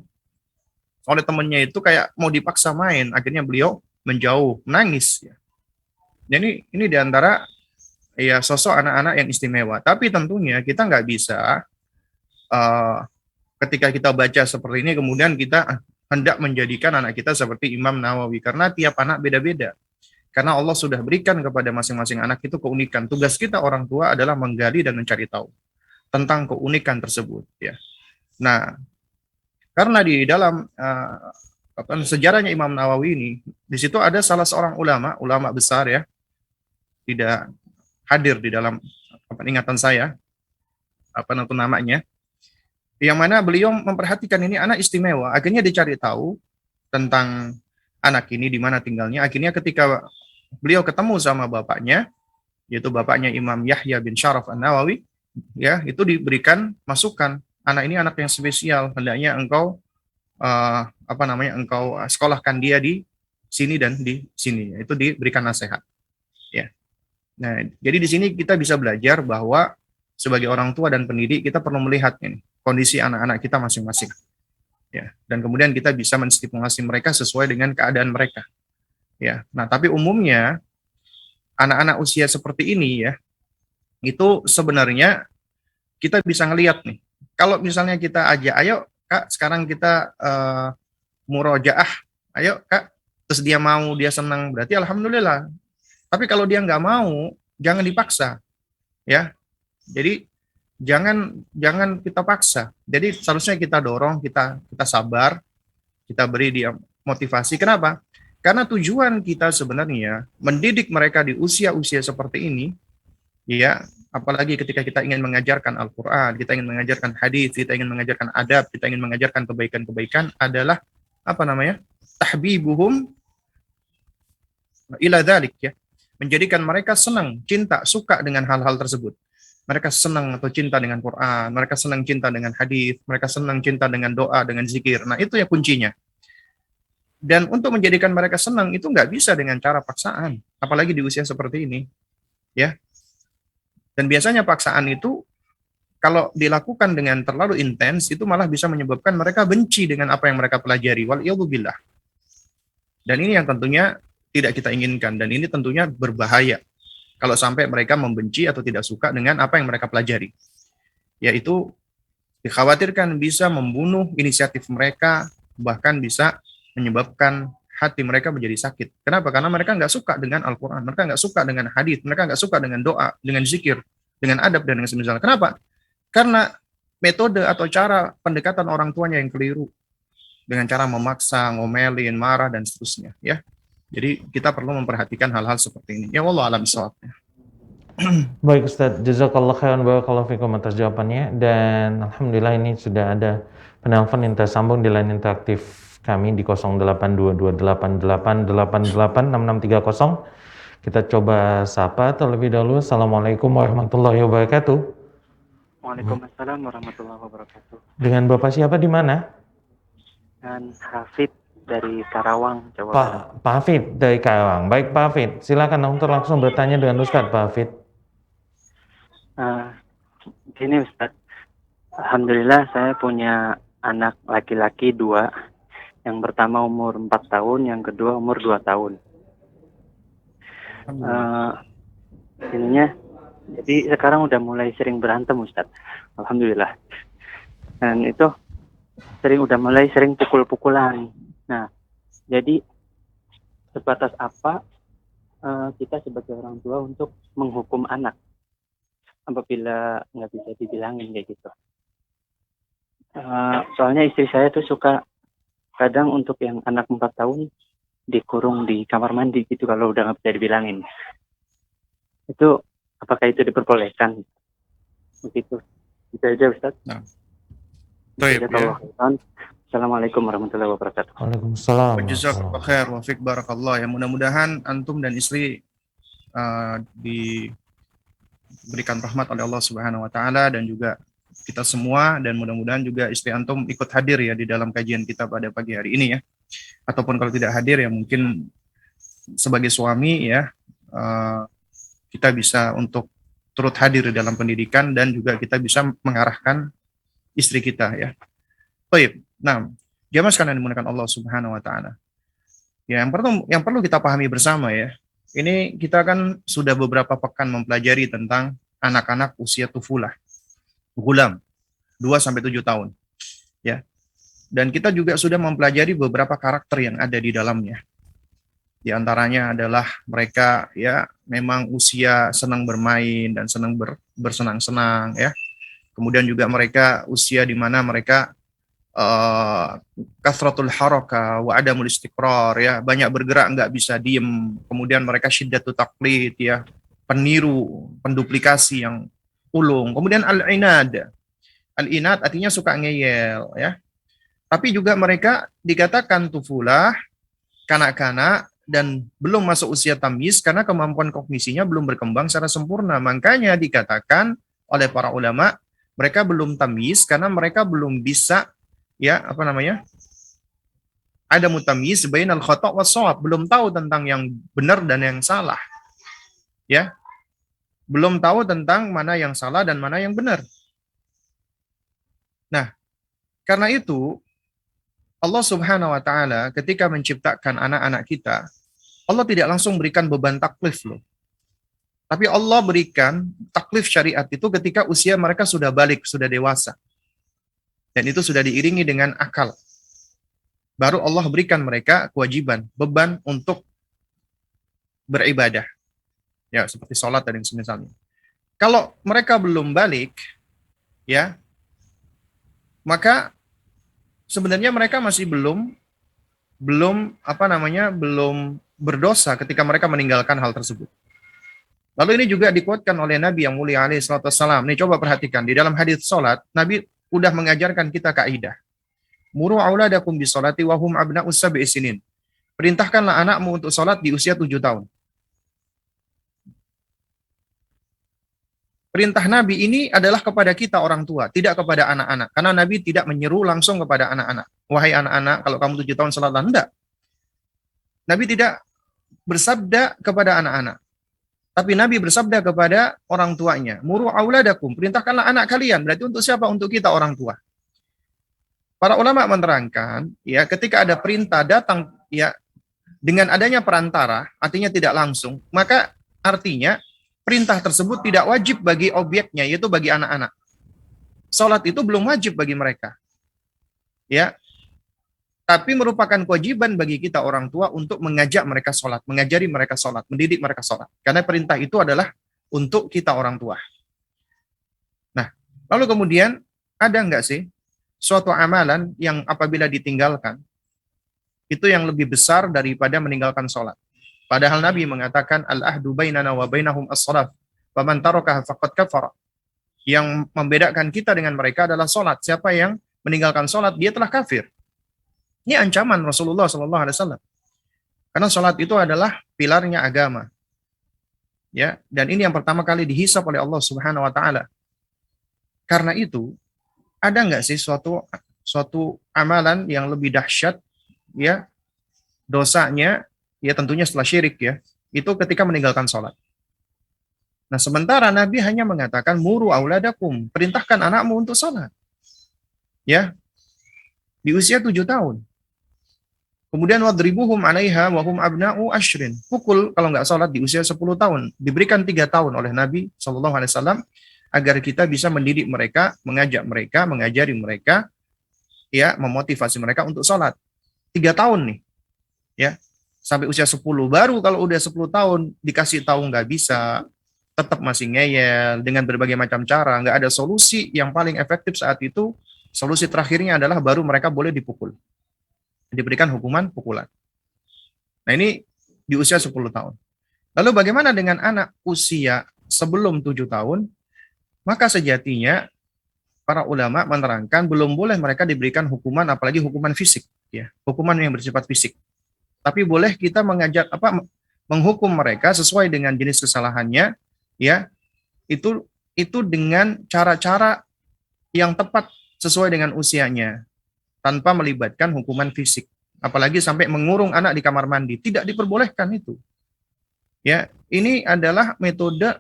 S2: oleh temannya itu kayak mau dipaksa main, akhirnya beliau menjauh, menangis. Ya. Jadi ini diantara ya sosok anak-anak yang istimewa. Tapi tentunya kita nggak bisa uh, ketika kita baca seperti ini kemudian kita hendak menjadikan anak kita seperti Imam Nawawi karena tiap anak beda-beda. Karena Allah sudah berikan kepada masing-masing anak itu keunikan. Tugas kita orang tua adalah menggali dan mencari tahu tentang keunikan tersebut. Ya. Nah, karena di dalam sejarahnya Imam Nawawi ini, di situ ada salah seorang ulama besar ya, tidak hadir di dalam ingatan saya, apa namanya, yang mana beliau memperhatikan ini anak istimewa. Akhirnya dicari tahu tentang anak ini di mana tinggalnya. Akhirnya ketika beliau ketemu sama bapaknya, yaitu bapaknya Imam Yahya bin Syaraf An-Nawawi, ya itu diberikan masukan. Anak ini anak yang spesial, hendaknya engkau engkau sekolahkan dia di sini dan di sini. Itu diberikan nasihat. Ya. Nah, jadi di sini kita bisa belajar bahwa sebagai orang tua dan pendidik kita perlu melihat ini kondisi anak-anak kita masing-masing. Ya, dan kemudian kita bisa menstimulasi mereka sesuai dengan keadaan mereka. Ya. Nah, tapi umumnya anak-anak usia seperti ini ya, itu sebenarnya kita bisa ngelihat nih. Kalau misalnya kita ajak, ayo Kak, sekarang kita murojaah, ayo Kak, terus dia mau, dia senang, berarti alhamdulillah. Tapi kalau dia nggak mau, jangan dipaksa, ya. Jadi jangan kita paksa. Jadi seharusnya kita dorong, kita sabar, kita beri dia motivasi. Kenapa? Karena tujuan kita sebenarnya mendidik mereka di usia-usia seperti ini, ya, apalagi ketika kita ingin mengajarkan Al-Quran, kita ingin mengajarkan hadis, kita ingin mengajarkan adab, kita ingin mengajarkan kebaikan-kebaikan adalah apa namanya? Tahbibuhum ila dzalik ya. Menjadikan mereka senang, cinta, suka dengan hal-hal tersebut. Mereka senang atau cinta dengan Quran, mereka senang cinta dengan hadis, mereka senang cinta dengan doa, dengan zikir. Nah, itu ya kuncinya. Dan untuk menjadikan mereka senang itu nggak bisa dengan cara paksaan, apalagi di usia seperti ini, ya. Dan biasanya paksaan itu kalau dilakukan dengan terlalu intens itu malah bisa menyebabkan mereka benci dengan apa yang mereka pelajari. Waliyadzubillah. Dan ini yang tentunya tidak kita inginkan dan ini tentunya berbahaya kalau sampai mereka membenci atau tidak suka dengan apa yang mereka pelajari. Yaitu dikhawatirkan bisa membunuh inisiatif mereka, bahkan bisa menyebabkan hati mereka menjadi sakit. Kenapa? Karena mereka nggak suka dengan Al-Quran, mereka nggak suka dengan hadis, mereka nggak suka dengan doa, dengan zikir, dengan adab, dan dengan semisal. Kenapa? Karena metode atau cara pendekatan orang tuanya yang keliru. Dengan cara memaksa, ngomelin, marah, dan seterusnya. Ya. Jadi kita perlu memperhatikan hal-hal seperti ini. Ya Allah alam shawab.
S1: Baik Ustadz, jazakallah khairan barakallahu fikum atas jawabannya. Dan alhamdulillah ini sudah ada penelpon yang tersambung di line interaktif kami di 082288886630. Kita coba sapa terlebih dahulu. Assalamualaikum warahmatullahi wabarakatuh.
S3: Waalaikumsalam warahmatullahi wabarakatuh.
S1: Dengan Bapak siapa di mana?
S3: Dan Hafid dari Karawang, Jawa Barat.
S1: Pak Hafid dari Karawang. Baik Pak Hafid, silakan untuk langsung bertanya dengan Ustadz Pak Hafid.
S3: Gini Ustadz, alhamdulillah saya punya anak laki-laki 2. Yang pertama umur 4 tahun, yang kedua umur 2 tahun. Ininya, jadi sekarang udah mulai sering berantem Ustadz, alhamdulillah. Dan itu udah mulai sering pukul-pukulan. Nah, jadi sebatas apa kita sebagai orang tua untuk menghukum anak apabila nggak bisa dibilangin kayak gitu. Soalnya istri saya tuh suka kadang untuk yang anak 4 tahun dikurung di kamar mandi gitu kalau udah nggak bisa dibilangin. Itu apakah itu diperbolehkan? Begitu. Itu aja Ustaz.
S2: Nah. Baik, ya.
S3: Assalamualaikum warahmatullahi wabarakatuh.
S1: Waalaikumsalam.
S2: Jazakallahu khair wa fiik barakallah. Ya mudah-mudahan antum dan istri diberikan rahmat oleh Allah Subhanahu wa taala dan juga kita semua, dan mudah-mudahan juga istri antum ikut hadir ya di dalam kajian kita pada pagi hari ini ya. Ataupun kalau tidak hadir ya mungkin sebagai suami ya, kita bisa untuk turut hadir dalam pendidikan dan juga kita bisa mengarahkan istri kita ya. Baik. Nah, jamaah sekalian dimuliakan Allah Subhanahu wa taala. Ya, yang perlu kita pahami bersama ya. Ini kita kan sudah beberapa pekan mempelajari tentang anak-anak usia tufulah, gulam, 2 sampai 7 tahun. Ya. Dan kita juga sudah mempelajari beberapa karakter yang ada di dalamnya. Di antaranya adalah mereka ya memang usia senang bermain dan senang bersenang-senang ya. Kemudian juga mereka usia di mana mereka kasratul haraka wa adamul istiqrar ya, banyak bergerak nggak bisa diem. Kemudian mereka syiddatu taqlid ya, peniru, penduplikasi yang ulung. Kemudian al-inad. Al-inad artinya suka ngeyel ya. Tapi juga mereka dikatakan tufulah, kanak-kanak dan belum masuk usia tamyiz karena kemampuan kognisinya belum berkembang secara sempurna. Makanya dikatakan oleh para ulama mereka belum tamyiz karena mereka belum bisa ya ada mutamyiz bainal khata' was shawab, belum tahu tentang yang benar dan yang salah. Ya. Belum tahu tentang mana yang salah dan mana yang benar. Nah, karena itu Allah Subhanahu wa taala ketika menciptakan anak-anak kita, Allah tidak langsung berikan beban taklif loh. Tapi Allah berikan taklif syariat itu ketika usia mereka sudah balik, sudah dewasa. Dan itu sudah diiringi dengan akal. Baru Allah berikan mereka kewajiban, beban untuk beribadah. Ya, seperti sholat dan semisalnya. Kalau mereka belum balik, ya, maka sebenarnya mereka masih belum berdosa ketika mereka meninggalkan hal tersebut. Lalu ini juga dikuatkan oleh Nabi yang mulia alaihi salatu wassalam. Nih coba perhatikan di dalam hadis sholat, Nabi udah mengajarkan kita kaidah. Muru auladakum bisolati wa hum abna'us sab'i sinin. Perintahkanlah anakmu untuk sholat di usia 7 tahun. Perintah Nabi ini adalah kepada kita orang tua, tidak kepada anak-anak. Karena Nabi tidak menyeru langsung kepada anak-anak. Wahai anak-anak, kalau kamu 7 tahun sholatlah. Enggak. Nabi tidak bersabda kepada anak-anak. Tapi Nabi bersabda kepada orang tuanya, muru auladakum, perintahkanlah anak kalian. Berarti untuk siapa? Untuk kita orang tua. Para ulama menerangkan, ya, ketika ada perintah datang ya dengan adanya perantara, artinya tidak langsung, maka artinya perintah tersebut tidak wajib bagi objeknya, yaitu bagi anak-anak. Salat itu belum wajib bagi mereka. Ya. Tapi merupakan kewajiban bagi kita orang tua untuk mengajak mereka sholat, mengajari mereka sholat, mendidik mereka sholat. Karena perintah itu adalah untuk kita orang tua. Nah, lalu kemudian ada nggak sih suatu amalan yang apabila ditinggalkan, itu yang lebih besar daripada meninggalkan sholat. Padahal Nabi mengatakan, al-ahdu bainana wa bainahum as-sholat, faman tarakaha faqad kafara. Yang membedakan kita dengan mereka adalah sholat. Siapa yang meninggalkan sholat, dia telah kafir. Ini ancaman Rasulullah SAW. Karena sholat itu adalah pilarnya agama. Ya, dan ini yang pertama kali dihisab oleh Allah Subhanahu wa taala. Karena itu, ada nggak sih suatu amalan yang lebih dahsyat ya dosanya, ya tentunya setelah syirik ya, itu ketika meninggalkan sholat. Nah, sementara Nabi hanya mengatakan muru auladakum, perintahkan anakmu untuk sholat. Ya. Di usia 7 tahun. Kemudian wadribuhum 'alaiha wa hum abna'u ashrin. Pukul kalau nggak sholat di usia 10 tahun. Diberikan 3 tahun oleh Nabi SAW agar kita bisa mendidik mereka, mengajak mereka, mengajari mereka, ya, memotivasi mereka untuk sholat. 3 tahun nih. Ya. Sampai usia 10. Baru kalau udah 10 tahun dikasih tahu nggak bisa, tetap masih ngeyel dengan berbagai macam cara, nggak ada solusi yang paling efektif saat itu. Solusi terakhirnya adalah baru mereka boleh dipukul. Diberikan hukuman pukulan. Nah, ini di usia 10 tahun. Lalu bagaimana dengan anak usia sebelum 7 tahun? Maka sejatinya para ulama menerangkan belum boleh mereka diberikan hukuman, apalagi hukuman fisik, ya, hukuman yang bersifat fisik. Tapi boleh kita menghukum mereka sesuai dengan jenis kesalahannya, ya, itu dengan cara-cara yang tepat sesuai dengan usianya, tanpa melibatkan hukuman fisik. Apalagi sampai mengurung anak di kamar mandi, tidak diperbolehkan itu. Ya, ini adalah metode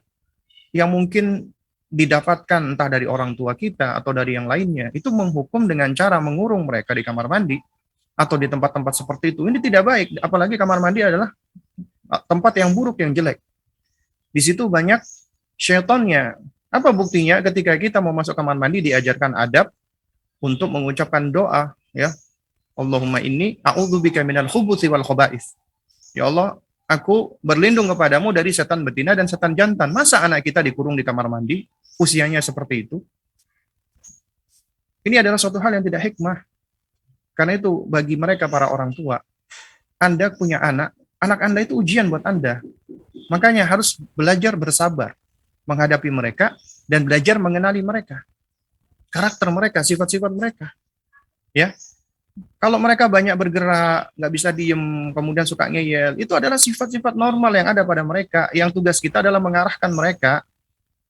S2: yang mungkin didapatkan entah dari orang tua kita atau dari yang lainnya. Itu menghukum dengan cara mengurung mereka di kamar mandi atau di tempat-tempat seperti itu. Ini tidak baik, apalagi kamar mandi adalah tempat yang buruk, yang jelek. Di situ banyak syaitannya. Apa buktinya? Ketika kita mau masuk kamar mandi diajarkan adab untuk mengucapkan doa, ya. Allahumma inni a'udzubika minal khubuthi wal khaba'ith. Ya Allah, aku berlindung kepadamu dari setan betina dan setan jantan. Masa anak kita dikurung di kamar mandi usianya seperti itu? Ini adalah suatu hal yang tidak hikmah. Karena itu bagi mereka para orang tua, Anda punya anak Anda itu ujian buat Anda. Makanya harus belajar bersabar menghadapi mereka dan belajar mengenali mereka. Karakter mereka, sifat-sifat mereka. Ya. Kalau mereka banyak bergerak, nggak bisa diem, kemudian suka ngeyel, itu adalah sifat-sifat normal yang ada pada mereka. Yang tugas kita adalah mengarahkan mereka,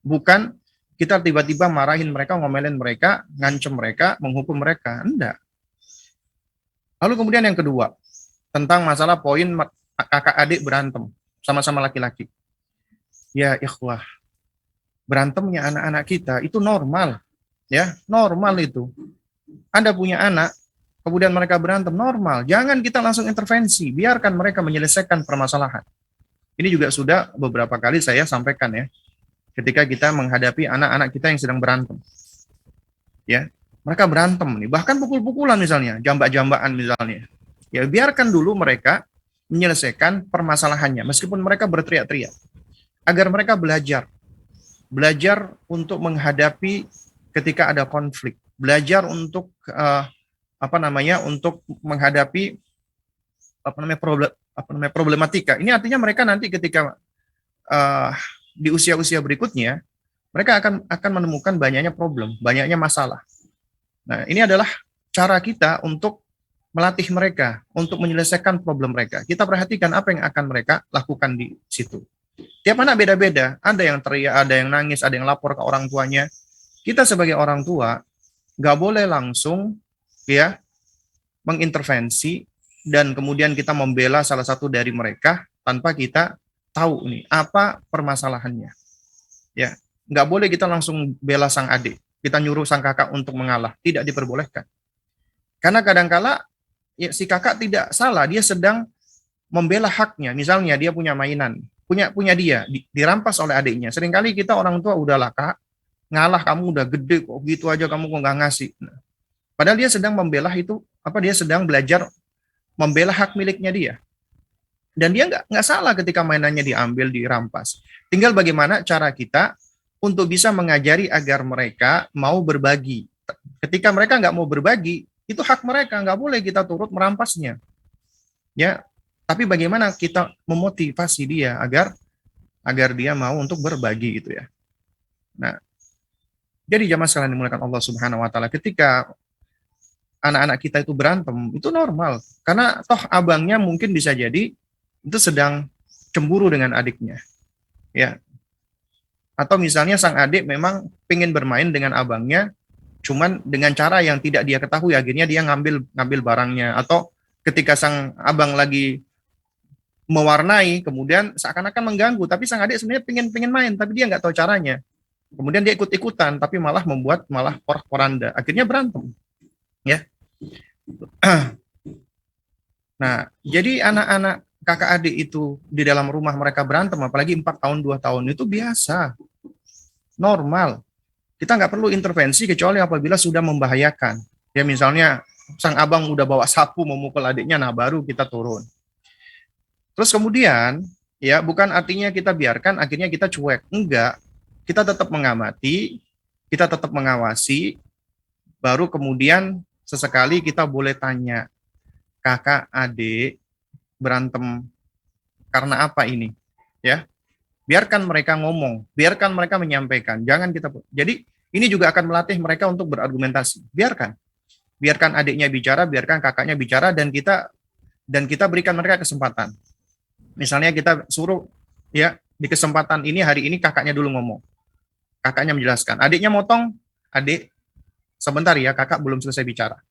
S2: bukan kita tiba-tiba marahin mereka, ngomelin mereka, ngancem mereka, menghukum mereka. Enggak. Lalu kemudian yang kedua, tentang masalah poin kakak adik berantem, sama-sama laki-laki. Ya ikhwah, berantemnya anak-anak kita itu normal. Ya, normal itu. Anda punya anak, kemudian mereka berantem, normal. Jangan kita langsung intervensi, biarkan mereka menyelesaikan permasalahan. Ini juga sudah beberapa kali saya sampaikan ya, ketika kita menghadapi anak-anak kita yang sedang berantem. Ya, mereka berantem nih, bahkan pukul-pukulan misalnya, jambak-jambakan misalnya. Ya, biarkan dulu mereka menyelesaikan permasalahannya, meskipun mereka berteriak-teriak. Agar mereka belajar untuk menghadapi ketika ada konflik, belajar untuk untuk menghadapi problematika. Ini artinya mereka nanti ketika di usia-usia berikutnya, mereka akan menemukan banyaknya problem, banyaknya masalah. Nah, ini adalah cara kita untuk melatih mereka, untuk menyelesaikan problem mereka. Kita perhatikan apa yang akan mereka lakukan di situ. Tiap anak beda-beda, ada yang teriak, ada yang nangis, ada yang lapor ke orang tuanya. Kita sebagai orang tua, nggak boleh langsung ya mengintervensi dan kemudian kita membela salah satu dari mereka tanpa kita tahu nih apa permasalahannya. Ya, nggak boleh kita langsung bela sang adik, kita nyuruh sang kakak untuk mengalah, tidak diperbolehkan. Karena kadangkala ya, si kakak tidak salah, dia sedang membela haknya. Misalnya dia punya mainan, punya dia dirampas oleh adiknya. Seringkali kita orang tua udahlah kak, ngalah, kamu udah gede kok gitu aja kamu kok nggak ngasih. Nah, padahal dia sedang membela itu, dia sedang belajar membela hak miliknya dia. Dan dia nggak salah ketika mainannya diambil, dirampas. Tinggal bagaimana cara kita untuk bisa mengajari agar mereka mau berbagi. Ketika mereka nggak mau berbagi, itu hak mereka, nggak boleh kita turut merampasnya. Ya, tapi bagaimana kita memotivasi dia agar dia mau untuk berbagi gitu ya. Nah, jadi jamaah sekalian dimuliakan Allah Subhanahu wa taala, ketika anak-anak kita itu berantem, itu normal. Karena toh abangnya mungkin bisa jadi itu sedang cemburu dengan adiknya. Ya. Atau misalnya sang adik memang pengen bermain dengan abangnya, cuman dengan cara yang tidak dia ketahui, akhirnya dia ngambil barangnya. Atau ketika sang abang lagi mewarnai, kemudian seakan-akan mengganggu, tapi sang adik sebenarnya pengen main, tapi dia nggak tahu caranya. Kemudian dia ikut-ikutan, tapi malah membuat porak-poranda. Akhirnya berantem. Ya. Nah, jadi anak-anak kakak adik itu di dalam rumah mereka berantem, apalagi 4 tahun, 2 tahun, itu biasa. Normal. Kita nggak perlu intervensi kecuali apabila sudah membahayakan. Ya misalnya, sang abang udah bawa sapu memukul adiknya, nah baru kita turun. Terus kemudian, ya bukan artinya kita biarkan, akhirnya kita cuek. Enggak. Kita tetap mengamati, kita tetap mengawasi, baru kemudian sesekali kita boleh tanya, kakak, adik, berantem karena apa ini? Ya, biarkan mereka ngomong, biarkan mereka menyampaikan, jangan kita. Jadi ini juga akan melatih mereka untuk berargumentasi. Biarkan adiknya bicara, biarkan kakaknya bicara, dan kita berikan mereka kesempatan. Misalnya kita suruh, ya, di kesempatan ini, hari ini kakaknya dulu ngomong. Kakaknya menjelaskan. Adiknya motong, adik, sebentar ya, kakak belum selesai bicara.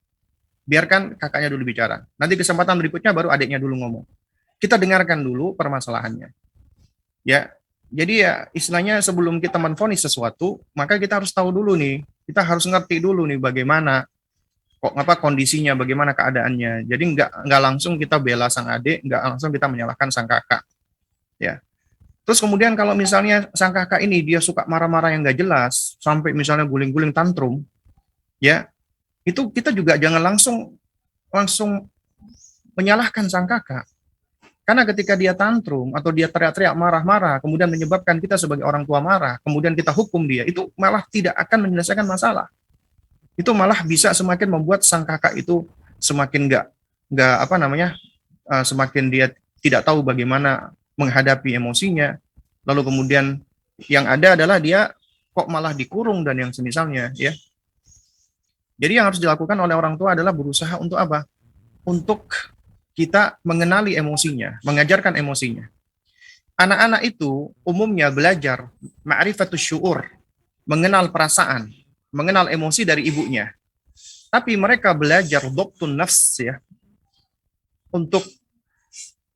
S2: Biarkan kakaknya dulu bicara. Nanti kesempatan berikutnya baru adiknya dulu ngomong. Kita dengarkan dulu permasalahannya. Ya, jadi ya istilahnya sebelum kita menvonis sesuatu, maka kita harus tahu dulu nih. Kita harus ngerti dulu nih bagaimana kok apa kondisinya, bagaimana keadaannya. Jadi nggak langsung kita bela sang adik, nggak langsung kita menyalahkan sang kakak. Ya. Terus kemudian kalau misalnya sang kakak ini dia suka marah-marah yang nggak jelas, sampai misalnya guling-guling tantrum, ya itu kita juga jangan langsung langsung menyalahkan sang kakak. Karena ketika dia tantrum atau dia teriak-teriak marah-marah, kemudian menyebabkan kita sebagai orang tua marah, kemudian kita hukum dia, itu malah tidak akan menyelesaikan masalah. Itu malah bisa semakin membuat sang kakak itu semakin nggak apa namanya, semakin dia tidak tahu bagaimana menghadapi emosinya. Lalu kemudian yang ada adalah dia kok malah dikurung dan yang semisalnya, ya. Jadi yang harus dilakukan oleh orang tua adalah berusaha untuk apa? Untuk kita mengenali emosinya, mengajarkan emosinya. Anak-anak itu umumnya belajar ma'rifatus syu'ur, mengenal perasaan, mengenal emosi dari ibunya. Tapi mereka belajar dhabtun nafs, ya, untuk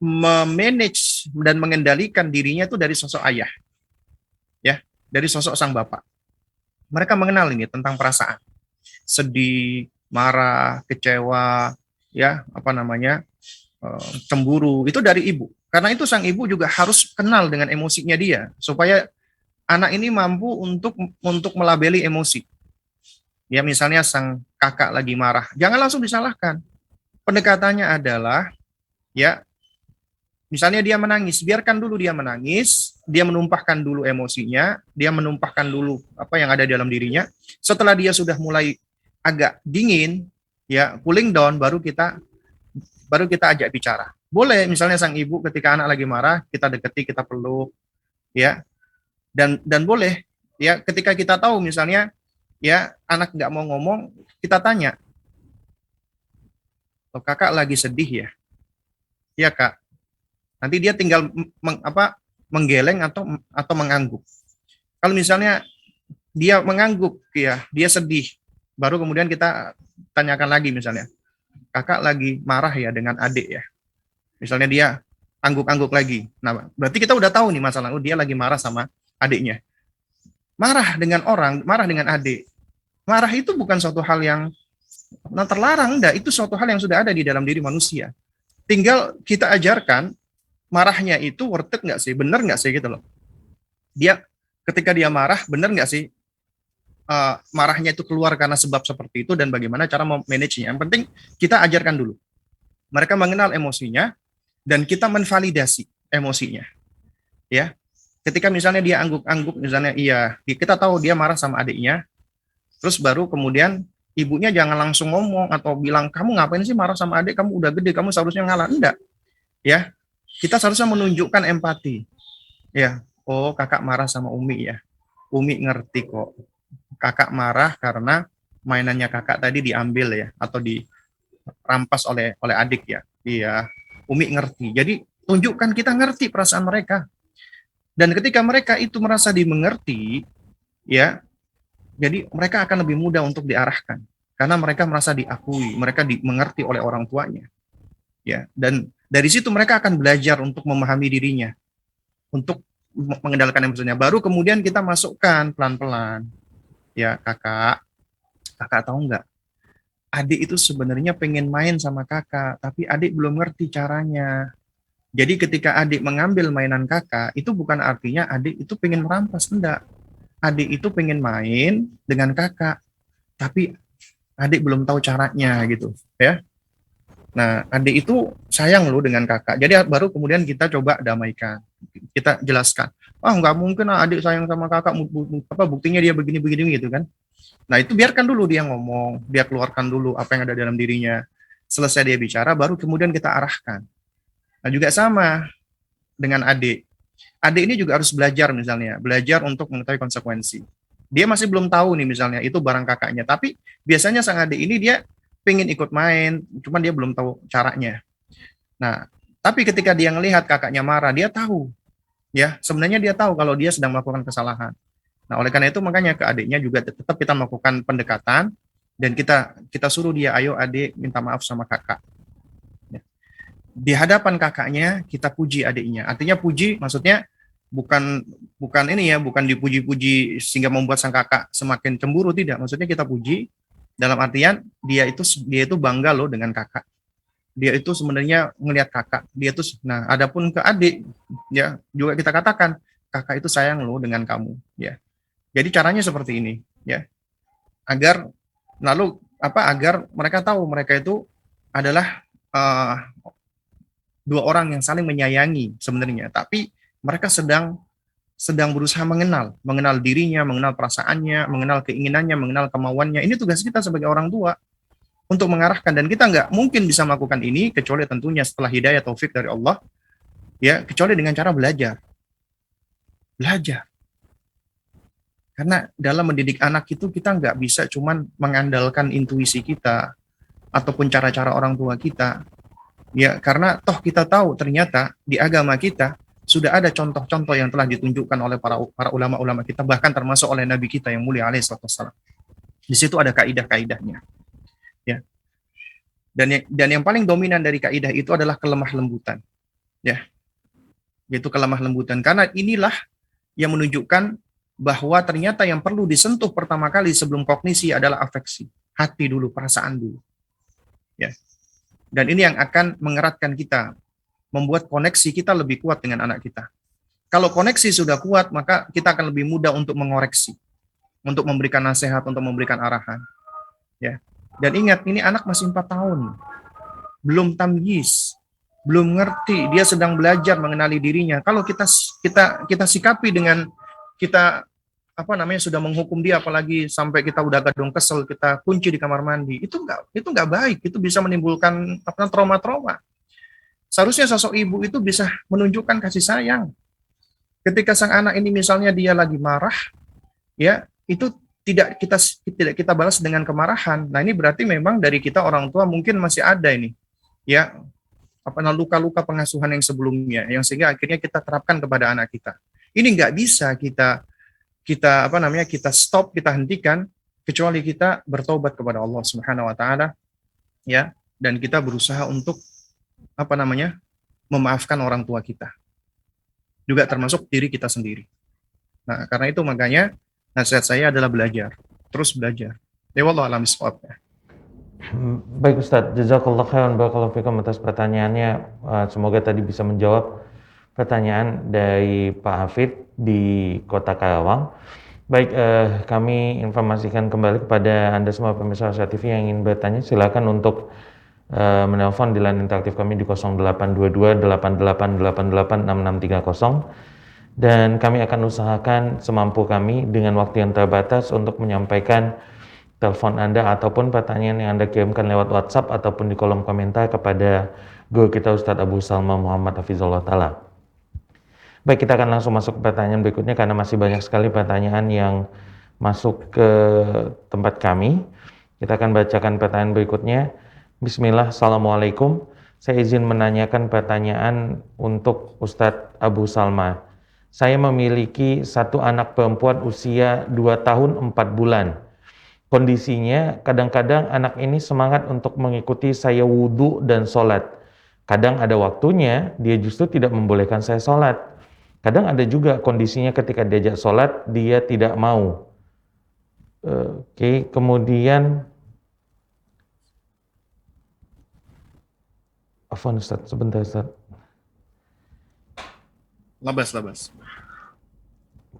S2: memanage dan mengendalikan dirinya itu dari sosok ayah, ya, dari sosok sang bapak. Mereka mengenal ini tentang perasaan, sedih, marah, kecewa, ya, apa namanya, cemburu, itu dari ibu. Karena itu sang ibu juga harus kenal dengan emosinya dia, supaya anak ini mampu untuk melabeli emosi. Ya, misalnya sang kakak lagi marah, jangan langsung disalahkan. Pendekatannya adalah, ya, misalnya dia menangis, biarkan dulu dia menangis, dia menumpahkan dulu emosinya, dia menumpahkan dulu apa yang ada dalam dirinya. Setelah dia sudah mulai agak dingin, ya, cooling down, baru kita ajak bicara. Boleh misalnya sang ibu ketika anak lagi marah, kita deketi, kita peluk, ya. Dan boleh, ya, ketika kita tahu misalnya, ya, anak nggak mau ngomong, kita tanya, "Oh, kakak lagi sedih ya?" "Iya, Kak." Nanti dia tinggal menggeleng atau mengangguk. Kalau misalnya dia mengangguk, ya, dia sedih, baru kemudian kita tanyakan lagi misalnya, "Kakak lagi marah ya dengan adik ya?" Misalnya dia angguk-angguk lagi. Nah, berarti kita udah tahu nih masalah, dia lagi marah sama adiknya. Marah dengan orang, marah dengan adik. Marah itu bukan suatu hal yang terlarang, enggak. Itu suatu hal yang sudah ada di dalam diri manusia. Tinggal kita ajarkan, marahnya itu worth it nggak sih? Bener nggak sih gitu loh. Dia ketika dia marah, bener nggak sih marahnya itu keluar karena sebab seperti itu dan bagaimana cara memanagenya. Yang penting kita ajarkan dulu. Mereka mengenal emosinya dan kita menvalidasi emosinya. Ya. Ketika misalnya dia angguk-angguk, misalnya iya, kita tahu dia marah sama adiknya, terus baru kemudian ibunya jangan langsung ngomong atau bilang, "Kamu ngapain sih marah sama adik, kamu udah gede, kamu seharusnya ngalah." Enggak. Ya. Kita seharusnya menunjukkan empati. Ya, oh kakak marah sama Umi ya. Umi ngerti kok. Kakak marah karena mainannya kakak tadi diambil ya, atau dirampas oleh adik ya. Iya, Umi ngerti. Jadi tunjukkan kita ngerti perasaan mereka. Dan ketika mereka itu merasa dimengerti, ya, jadi mereka akan lebih mudah untuk diarahkan. Karena mereka merasa diakui, mereka dimengerti oleh orang tuanya. Ya, dan dari situ mereka akan belajar untuk memahami dirinya, untuk mengendalikan emosinya. Baru kemudian kita masukkan pelan-pelan. Ya, kakak tahu nggak? Adik itu sebenarnya pengen main sama kakak, tapi adik belum ngerti caranya. Jadi ketika adik mengambil mainan kakak, itu bukan artinya adik itu pengen merampas, enggak. Adik itu pengen main dengan kakak, tapi adik belum tahu caranya gitu, ya. Nah, adik itu sayang loh dengan kakak. Jadi baru kemudian kita coba damaikan. Kita jelaskan. "Ah, nggak mungkin adik sayang sama kakak, buktinya dia begini-begini," gitu kan. Nah, itu biarkan dulu dia ngomong, dia keluarkan dulu apa yang ada dalam dirinya. Selesai dia bicara, baru kemudian kita arahkan. Nah, juga sama dengan adik. Adik ini juga harus belajar misalnya, belajar untuk mengetahui konsekuensi. Dia masih belum tahu nih misalnya, itu barang kakaknya. Tapi biasanya sang adik ini dia pengen ikut main, cuman dia belum tahu caranya. Nah, Tapi ketika dia ngelihat kakaknya marah, dia tahu, ya sebenarnya dia tahu kalau dia sedang melakukan kesalahan. Nah, oleh karena itu makanya ke adiknya juga tetap kita melakukan pendekatan dan kita suruh dia, ayo adik minta maaf sama kakak. Ya. Di hadapan kakaknya kita puji adiknya. Artinya puji maksudnya bukan bukan ini ya, bukan dipuji-puji sehingga membuat sang kakak semakin cemburu, tidak. Maksudnya kita puji dalam artian dia itu bangga loh dengan kakak. Dia itu sebenarnya ngelihat kakak. Dia itu nah, adapun ke adik ya juga kita katakan kakak itu sayang loh dengan kamu, ya. Jadi caranya seperti ini, ya. Agar lalu agar mereka tahu mereka itu adalah dua orang yang saling menyayangi sebenarnya, tapi mereka sedang berusaha mengenal dirinya, mengenal perasaannya, mengenal keinginannya, mengenal kemauannya. Ini tugas kita sebagai orang tua untuk mengarahkan, dan kita nggak mungkin bisa melakukan ini kecuali tentunya setelah hidayah taufik dari Allah, ya, kecuali dengan cara belajar. Karena dalam mendidik anak itu kita nggak bisa cuman mengandalkan intuisi kita ataupun cara-cara orang tua kita. Ya, karena toh kita tahu ternyata di agama kita sudah ada contoh-contoh yang telah ditunjukkan oleh para ulama-ulama kita, bahkan termasuk oleh Nabi kita yang mulia alaihi wassalam. Di situ ada kaidah-kaidahnya. Ya. Dan yang paling dominan dari kaidah itu adalah kelemah lembutan. Ya. Yaitu kelemah lembutan, karena inilah yang menunjukkan bahwa ternyata yang perlu disentuh pertama kali sebelum kognisi adalah afeksi, hati dulu, perasaan dulu. Ya. Dan ini yang akan mengeratkan kita, membuat koneksi kita lebih kuat dengan anak kita. Kalau koneksi sudah kuat, maka kita akan lebih mudah untuk mengoreksi, untuk memberikan nasihat, untuk memberikan arahan. Ya. Dan ingat, ini anak masih 4 tahun, belum tamyiz, belum ngerti, dia sedang belajar mengenali dirinya. Kalau kita sikapi dengan kita sudah menghukum dia, apalagi sampai kita udah gadung kesel, kita kunci di kamar mandi, itu nggak baik, itu bisa menimbulkan trauma-trauma. Seharusnya sosok ibu itu bisa menunjukkan kasih sayang. Ketika sang anak ini misalnya dia lagi marah, ya, itu tidak kita balas dengan kemarahan. Nah, ini berarti memang dari kita orang tua mungkin masih ada ini, ya, luka-luka pengasuhan yang sebelumnya, yang sehingga akhirnya kita terapkan kepada anak kita. Ini nggak bisa kita stop, kita hentikan, kecuali kita bertobat kepada Allah Subhanahu wa taala, ya, dan kita berusaha untuk memaafkan orang tua kita. Juga termasuk diri kita sendiri. Nah, karena itu makanya nasihat saya adalah belajar, terus belajar. Ya, wallahu a'lam bishawab.
S1: Baik Ustadz, jazakallah khairan barakallahu fikum atas pertanyaannya. Semoga tadi bisa menjawab pertanyaan dari Pak Hafid di Kota Karawang. Baik, kami informasikan kembali kepada Anda semua pemirsa Rosyad TV yang ingin bertanya, silakan untuk menelpon di line interaktif kami di 0822 8888 6630, dan kami akan usahakan semampu kami dengan waktu yang terbatas untuk menyampaikan telepon Anda ataupun pertanyaan yang Anda kirimkan lewat WhatsApp ataupun di kolom komentar kepada guru kita Ustadz Abu Salma Muhammad Hafizullah Ta'ala. Baik, kita akan langsung masuk ke pertanyaan berikutnya karena masih banyak sekali pertanyaan yang masuk ke tempat kami. Kita akan bacakan pertanyaan berikutnya. Bismillah, Assalamualaikum. Saya izin menanyakan pertanyaan untuk Ustadz Abu Salma. Saya memiliki satu anak perempuan usia 2 tahun 4 bulan. Kondisinya kadang-kadang anak ini semangat untuk mengikuti saya wudhu dan sholat. Kadang ada waktunya dia justru tidak membolehkan saya sholat. Kadang ada juga kondisinya ketika diajak sholat dia tidak mau. Kemudian Afwan Ustaz, sebentar Ustaz.
S2: Labas.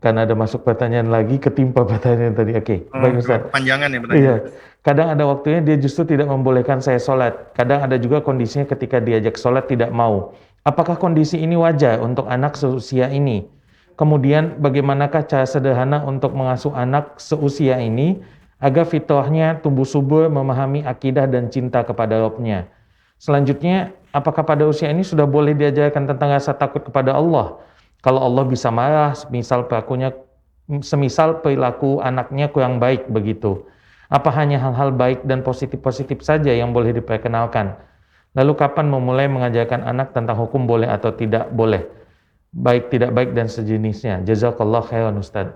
S1: Karena ada masuk pertanyaan lagi, ketimpa pertanyaan tadi. Baik Ustaz.
S2: Panjangan ya pertanyaan.
S1: Iya. Kadang ada waktunya dia justru tidak membolehkan saya sholat. Kadang ada juga kondisinya ketika diajak sholat tidak mau. Apakah kondisi ini wajar untuk anak seusia ini? Kemudian bagaimanakah cara sederhana untuk mengasuh anak seusia ini agar fitrahnya tumbuh subur memahami akidah dan cinta kepada Rabb-nya? Selanjutnya, apakah pada usia ini sudah boleh diajarkan tentang rasa takut kepada Allah? Kalau Allah bisa marah, semisal perilaku anaknya kurang baik begitu. Apa hanya hal-hal baik dan positif-positif saja yang boleh diperkenalkan? Lalu kapan memulai mengajarkan anak tentang hukum boleh atau tidak boleh, baik tidak baik dan sejenisnya? Jazakallah khairan Ustaz.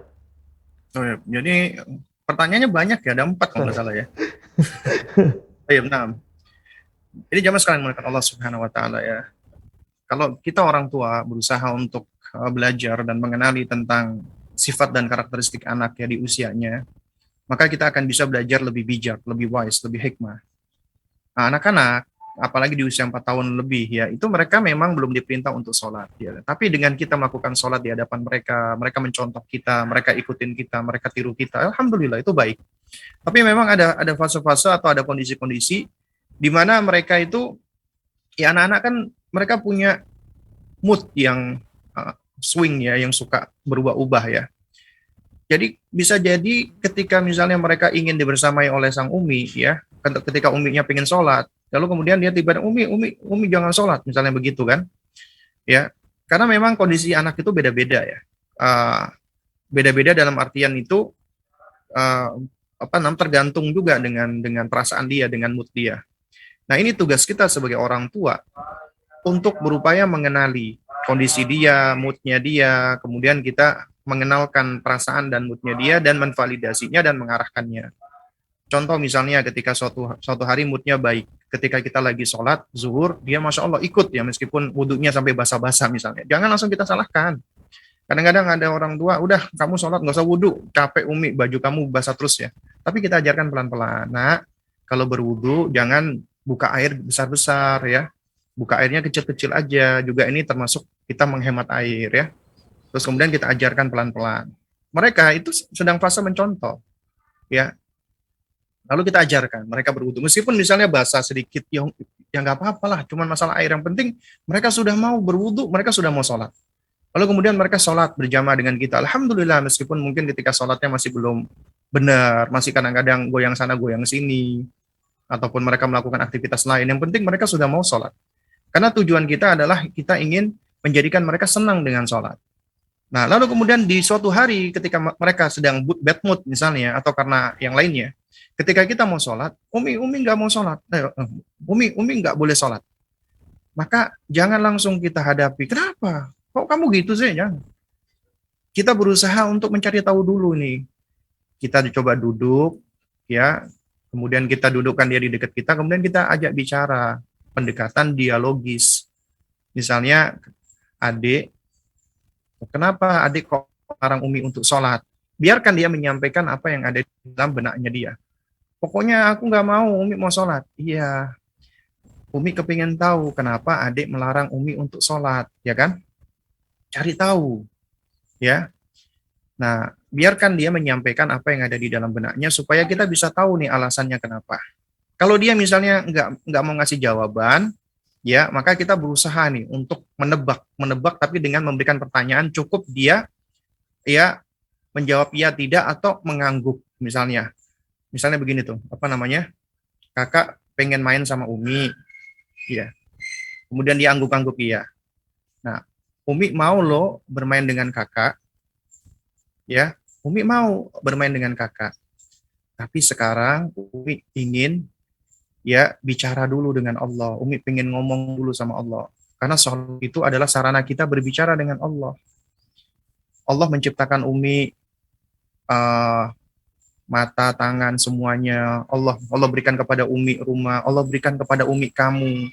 S2: Oh, ya. Jadi pertanyaannya banyak ya, ada 4 kalau nggak salah ya. Baik, nah. Jadi jamaah sekalian mengatakan Allah Subhanahu wa taala ya. Kalau kita orang tua berusaha untuk belajar dan mengenali tentang sifat dan karakteristik anak ya di usianya, maka kita akan bisa belajar lebih bijak, lebih wise, lebih hikmah. Nah, anak-anak, apalagi di usia 4 tahun lebih ya, itu mereka memang belum diperintah untuk sholat ya. Tapi dengan kita melakukan sholat di hadapan mereka, mereka mencontoh kita, mereka ikutin kita, mereka tiru kita, alhamdulillah itu baik. Tapi memang ada fase-fase atau ada kondisi-kondisi di mana mereka itu, ya anak-anak kan mereka punya mood yang swing ya, yang suka berubah-ubah ya. Jadi bisa jadi ketika misalnya mereka ingin dibersamai oleh sang umi ya, ketika uminya pengen sholat, lalu kemudian dia tiba-tiba umi jangan sholat, misalnya begitu kan, ya. Karena memang kondisi anak itu beda-beda ya. Beda-beda dalam artian itu tergantung juga dengan perasaan dia, dengan mood dia. Nah ini tugas kita sebagai orang tua untuk berupaya mengenali kondisi dia, moodnya dia, kemudian kita mengenalkan perasaan dan moodnya dia dan menvalidasinya dan mengarahkannya. Contoh misalnya ketika suatu hari moodnya baik, ketika kita lagi sholat zuhur, dia masya Allah ikut ya meskipun wudhunya sampai basah-basah misalnya. Jangan langsung kita salahkan. Kadang-kadang ada orang tua, udah kamu sholat nggak usah wudhu, capek umi, baju kamu basah terus ya. Tapi kita ajarkan pelan-pelan. Nah, kalau berwudhu jangan buka air besar-besar ya. Buka airnya kecil-kecil aja. Juga ini termasuk kita menghemat air ya. Terus kemudian kita ajarkan pelan-pelan. Mereka itu sedang fase mencontoh ya. Lalu kita ajarkan mereka berwudhu. Meskipun misalnya basah sedikit, ya nggak apa-apa lah. Cuman masalah air. Yang penting mereka sudah mau berwudhu, mereka sudah mau sholat. Lalu kemudian mereka sholat berjamaah dengan kita. Alhamdulillah, meskipun mungkin ketika sholatnya masih belum benar, masih kadang-kadang goyang sana, goyang sini, ataupun mereka melakukan aktivitas lain. Yang penting mereka sudah mau sholat. Karena tujuan kita adalah kita ingin menjadikan mereka senang dengan sholat. Nah, lalu kemudian di suatu hari ketika mereka sedang bad mood misalnya, atau karena yang lainnya, ketika kita mau sholat, umi nggak mau sholat, umi nggak boleh sholat. Maka jangan langsung kita hadapi. Kenapa? Kok kamu gitu sih? Jangan. Kita berusaha untuk mencari tahu dulu nih. Kita coba duduk, ya. Kemudian kita dudukkan dia di dekat kita, kemudian kita ajak bicara, pendekatan dialogis. Misalnya, adik, kenapa adik kok larang umi untuk sholat? Biarkan dia menyampaikan apa yang ada di dalam benaknya dia. Pokoknya aku nggak mau, umi mau sholat. Iya, umi kepingin tahu kenapa adik melarang umi untuk sholat, ya kan? Cari tahu, ya. Nah, biarkan dia menyampaikan apa yang ada di dalam benaknya supaya kita bisa tahu nih alasannya kenapa. Kalau dia misalnya nggak mau ngasih jawaban, ya maka kita berusaha nih untuk menebak tapi dengan memberikan pertanyaan cukup dia ya menjawab iya tidak atau mengangguk misalnya. Misalnya begini tuh, apa namanya? Kakak pengen main sama Umi, ya. Kemudian dia angguk-angguk iya. Nah, Umi mau lo bermain dengan kakak, ya. Umi mau bermain dengan kakak. Tapi sekarang Umi ingin ya bicara dulu dengan Allah. Umi pengen ngomong dulu sama Allah. Karena sholat itu adalah sarana kita berbicara dengan Allah. Allah menciptakan Umi mata, tangan, semuanya. Allah berikan kepada Umi rumah. Allah berikan kepada Umi kamu.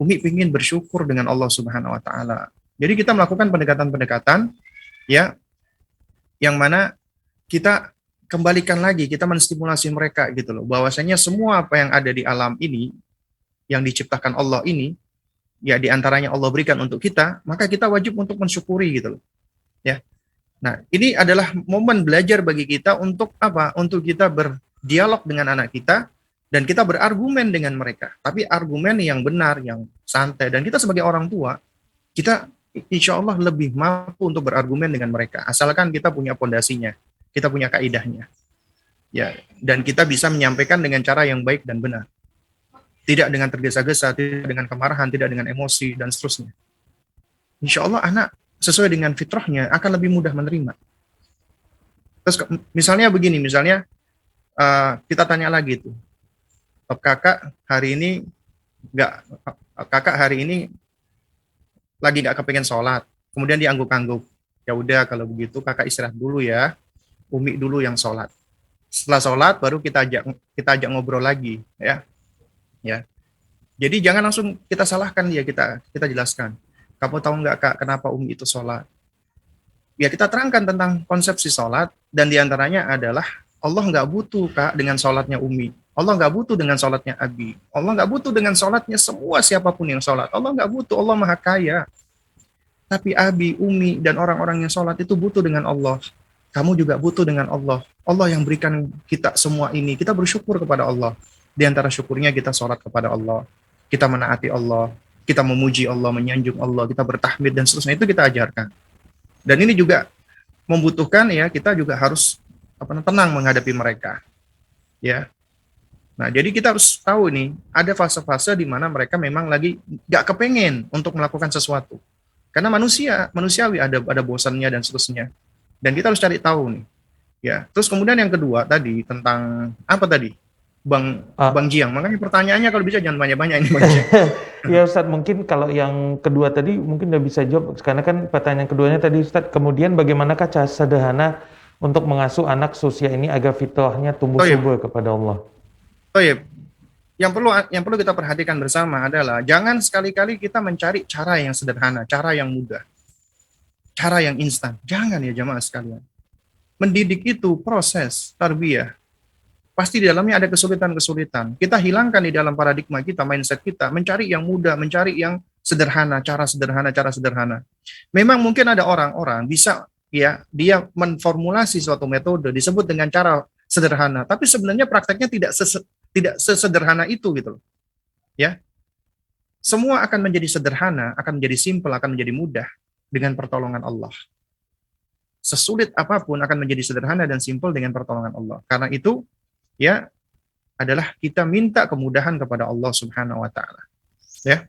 S2: Umi pengen bersyukur dengan Allah Subhanahu wa Ta'ala. Jadi kita melakukan pendekatan-pendekatan ya yang mana kita kembalikan lagi, kita menstimulasi mereka gitu loh, bahwasanya semua apa yang ada di alam ini yang diciptakan Allah ini ya diantaranya Allah berikan untuk kita, maka kita wajib untuk mensyukuri gitu loh. Ya. Nah, ini adalah momen belajar bagi kita untuk apa? Untuk kita berdialog dengan anak kita dan kita berargumen dengan mereka. Tapi argumen yang benar, yang santai, dan kita sebagai orang tua, kita insya Allah lebih mampu untuk berargumen dengan mereka, asalkan kita punya pondasinya, kita punya kaidahnya, ya, dan kita bisa menyampaikan dengan cara yang baik dan benar, tidak dengan tergesa-gesa, tidak dengan kemarahan, tidak dengan emosi dan seterusnya. Insya Allah anak sesuai dengan fitrahnya akan lebih mudah menerima. Terus misalnya begini, misalnya kita tanya lagi tuh, kakak hari ini nggak, kakak hari ini lagi nggak kepengen sholat, kemudian diangguk-angguk. Ya udah kalau begitu kakak istirahat dulu ya, Umi dulu yang sholat. Setelah sholat baru kita ajak ngobrol lagi, ya. Ya. Jadi jangan langsung kita salahkan dia, kita jelaskan. Kamu tahu nggak kak kenapa Umi itu sholat? Ya kita terangkan tentang konsepsi sholat, dan diantaranya adalah Allah nggak butuh kak dengan sholatnya Umi. Allah nggak butuh dengan sholatnya Abi. Allah nggak butuh dengan sholatnya semua siapapun yang sholat. Allah nggak butuh, Allah maha kaya. Tapi Abi, Umi, dan orang-orang yang sholat itu butuh dengan Allah. Kamu juga butuh dengan Allah. Allah yang berikan kita semua ini. Kita bersyukur kepada Allah. Di antara syukurnya kita sholat kepada Allah. Kita menaati Allah. Kita memuji Allah, menyanjung Allah. Kita bertahmid dan seterusnya. Itu kita ajarkan. Dan ini juga membutuhkan ya kita juga harus tenang menghadapi mereka. Ya. Nah, jadi kita harus tahu nih, ada fase-fase di mana mereka memang lagi gak kepengen untuk melakukan sesuatu. Karena manusiawi ada bosannya dan seterusnya. Dan kita harus cari tahu nih. Ya. Terus kemudian yang kedua tadi tentang apa tadi? Bang Jiang. Makanya pertanyaannya kalau bisa jangan banyak-banyak ini Bang Jiang.
S1: Ya Ustadz, mungkin kalau yang kedua tadi mungkin udah bisa jawab, karena kan pertanyaan keduanya tadi Ustadz, kemudian bagaimanakah cara sederhana untuk mengasuh anak seusia ini agar fitrahnya tumbuh subur kepada Allah?
S2: Baik. Yang perlu kita perhatikan bersama adalah jangan sekali-kali kita mencari cara yang sederhana, cara yang mudah, cara yang instan. Jangan ya jamaah sekalian. Mendidik itu proses tarbiyah. Pasti di dalamnya ada kesulitan-kesulitan. Kita hilangkan di dalam paradigma kita, mindset kita, mencari yang mudah, mencari yang sederhana, cara sederhana. Memang mungkin ada orang-orang bisa ya dia menformulasi suatu metode disebut dengan cara sederhana, tapi sebenarnya prakteknya tidak sesederhana itu gitu loh. Ya. Semua akan menjadi sederhana, akan menjadi simpel, akan menjadi mudah dengan pertolongan Allah. Sesulit apapun akan menjadi sederhana dan simpel dengan pertolongan Allah. Karena itu ya adalah kita minta kemudahan kepada Allah Subhanahu wa taala. Ya.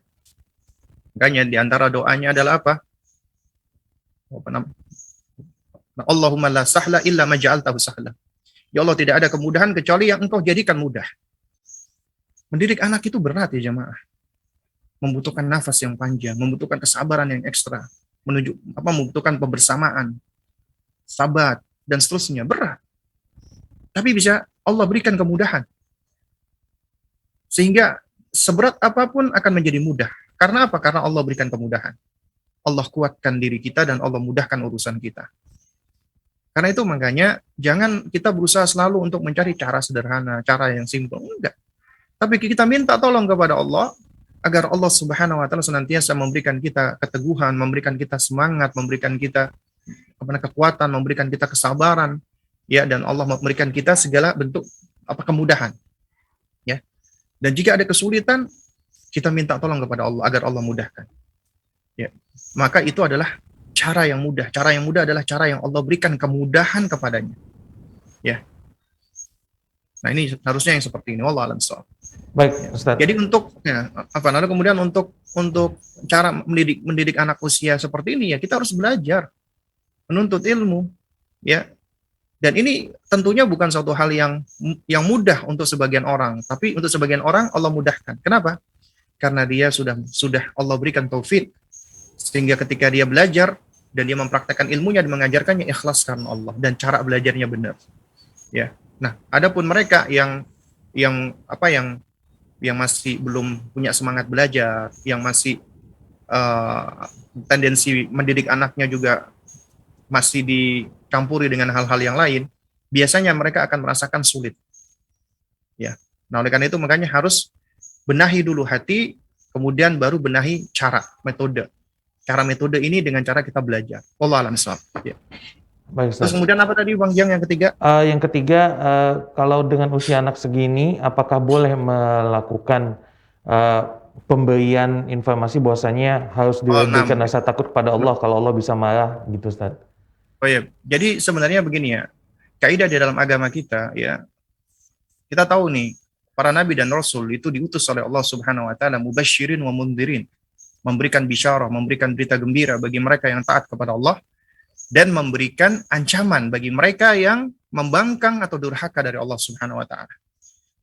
S2: Makanya di antara doanya adalah apa? Allahumma la sahla illa ma ja'altahu sahla. Ya Allah, tidak ada kemudahan kecuali yang Engkau jadikan mudah. Mendidik anak itu berat ya jamaah. Membutuhkan nafas yang panjang, membutuhkan kesabaran yang ekstra, membutuhkan kebersamaan, sabar dan seterusnya, berat. Tapi bisa Allah berikan kemudahan. Sehingga seberat apapun akan menjadi mudah. Karena apa? Karena Allah berikan kemudahan. Allah kuatkan diri kita dan Allah mudahkan urusan kita. Karena itu makanya jangan kita berusaha selalu untuk mencari cara sederhana, cara yang simpel. Enggak. Tapi kita minta tolong kepada Allah agar Allah Subhanahu wa taala senantiasa memberikan kita keteguhan, memberikan kita semangat, memberikan kita kekuatan, memberikan kita kesabaran, ya, dan Allah memberikan kita segala bentuk kemudahan. Ya. Dan jika ada kesulitan, kita minta tolong kepada Allah agar Allah mudahkan. Ya. Maka itu adalah cara yang mudah. Cara yang mudah adalah cara yang Allah berikan kemudahan kepadanya. Ya. Nah, ini harusnya yang seperti ini. Wallahu a'lam bishawab.
S1: Baik, Ustaz.
S2: Jadi kemudian untuk cara mendidik anak usia seperti ini ya kita harus belajar, menuntut ilmu, ya. Dan ini tentunya bukan suatu hal yang mudah untuk sebagian orang, tapi untuk sebagian orang Allah mudahkan. Kenapa? Karena dia sudah Allah berikan taufik sehingga ketika dia belajar dan dia mempraktekkan ilmunya dan mengajarkannya ikhlas karena Allah dan cara belajarnya benar. Ya. Nah, adapun mereka yang masih belum punya semangat belajar, yang masih tendensi mendidik anaknya juga masih dicampuri dengan hal-hal yang lain, biasanya mereka akan merasakan sulit. Ya. Nah, oleh karena itu makanya harus benahi dulu hati, kemudian baru benahi metode. Cara metode ini dengan cara kita belajar. Wallahu a'lam bishawab. Ya.
S1: Baik,
S2: Terus kemudian apa tadi Bang Jiang yang ketiga?
S1: Yang ketiga, kalau dengan usia anak segini, apakah boleh melakukan pemberian informasi bahwasanya harus diberikan rasa takut kepada Allah kalau Allah bisa marah gitu, Ustaz?
S2: Oh ya, jadi sebenarnya begini ya, kaidah di dalam agama kita ya, kita tahu nih para nabi dan rasul itu diutus oleh Allah Subhanahu wa taala mubasysyirin wa mundhirin, memberikan bisyarah, memberikan berita gembira bagi mereka yang taat kepada Allah dan memberikan ancaman bagi mereka yang membangkang atau durhaka dari Allah Subhanahu wa taala.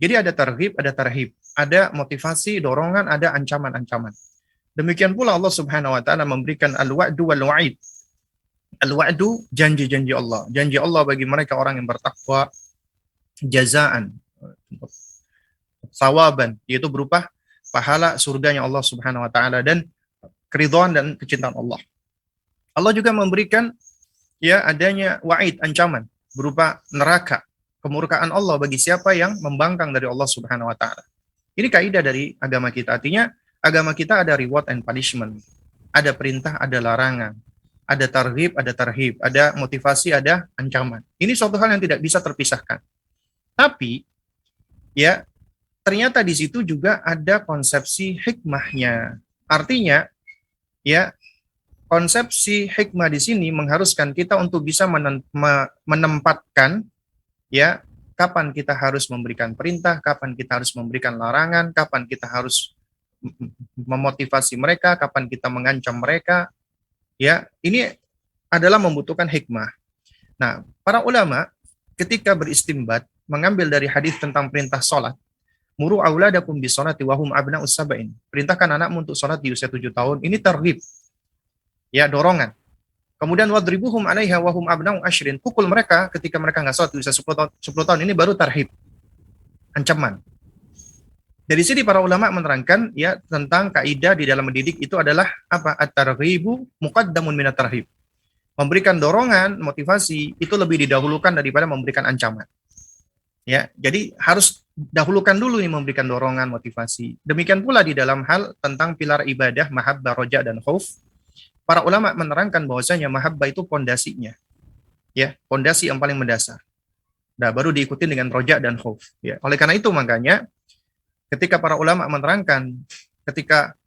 S2: Jadi ada targhib, ada tarhib. ada motivasi, dorongan, ada ancaman-ancaman. Demikian pula Allah Subhanahu wa taala memberikan al-wa'du wal wa'id. Al-wa'du janji-janji Allah. Janji Allah bagi mereka orang yang bertakwa, jazaan, sawaban, yaitu berupa pahala surganya Allah Subhanahu wa taala dan keridhaan dan kecintaan Allah. Allah juga memberikan ya adanya wa'id, ancaman berupa neraka, kemurkaan Allah bagi siapa yang membangkang dari Allah Subhanahu wa taala. Ini kaidah dari agama kita. Artinya agama kita ada reward and punishment. Ada perintah, ada larangan. Ada targhib, ada tarhib, ada motivasi, ada ancaman. Ini suatu hal yang tidak bisa terpisahkan. Tapi ya ternyata di situ juga ada konsepsi hikmahnya. Artinya ya konsepsi hikmah di sini mengharuskan kita untuk bisa menempatkan ya kapan kita harus memberikan perintah, kapan kita harus memberikan larangan, kapan kita harus memotivasi mereka, kapan kita mengancam mereka. Ya, ini adalah membutuhkan hikmah. Nah, para ulama ketika beristimbat mengambil dari hadis tentang perintah salat, muru auladakum bisolati wa hum abna'us sab'in. Perintahkan anakmu untuk salat di usia 7 tahun. Ini targhib. Ya, dorongan. Kemudian wadribuhum 'alaiha wa hum abna'u asyrin. Pukul mereka ketika mereka enggak salat di usia 10 tahun. Ini baru tarhib. Ancaman. Dari sini para ulama menerangkan ya tentang kaidah di dalam mendidik itu adalah apa? At-targhibu muqaddamun minat tarhib. Memberikan dorongan, motivasi itu lebih didahulukan daripada memberikan ancaman. Ya, jadi harus dahulukan dulu nih memberikan dorongan, motivasi. Demikian pula di dalam hal tentang pilar ibadah, mahabbah, roja dan khauf. Para ulama menerangkan bahwasanya mahabbah itu pondasinya. Ya, pondasi yang paling mendasar. Nah, baru diikuti dengan roja dan khauf. Ya, oleh karena itu makanya ketika para ulama menerangkan, ketika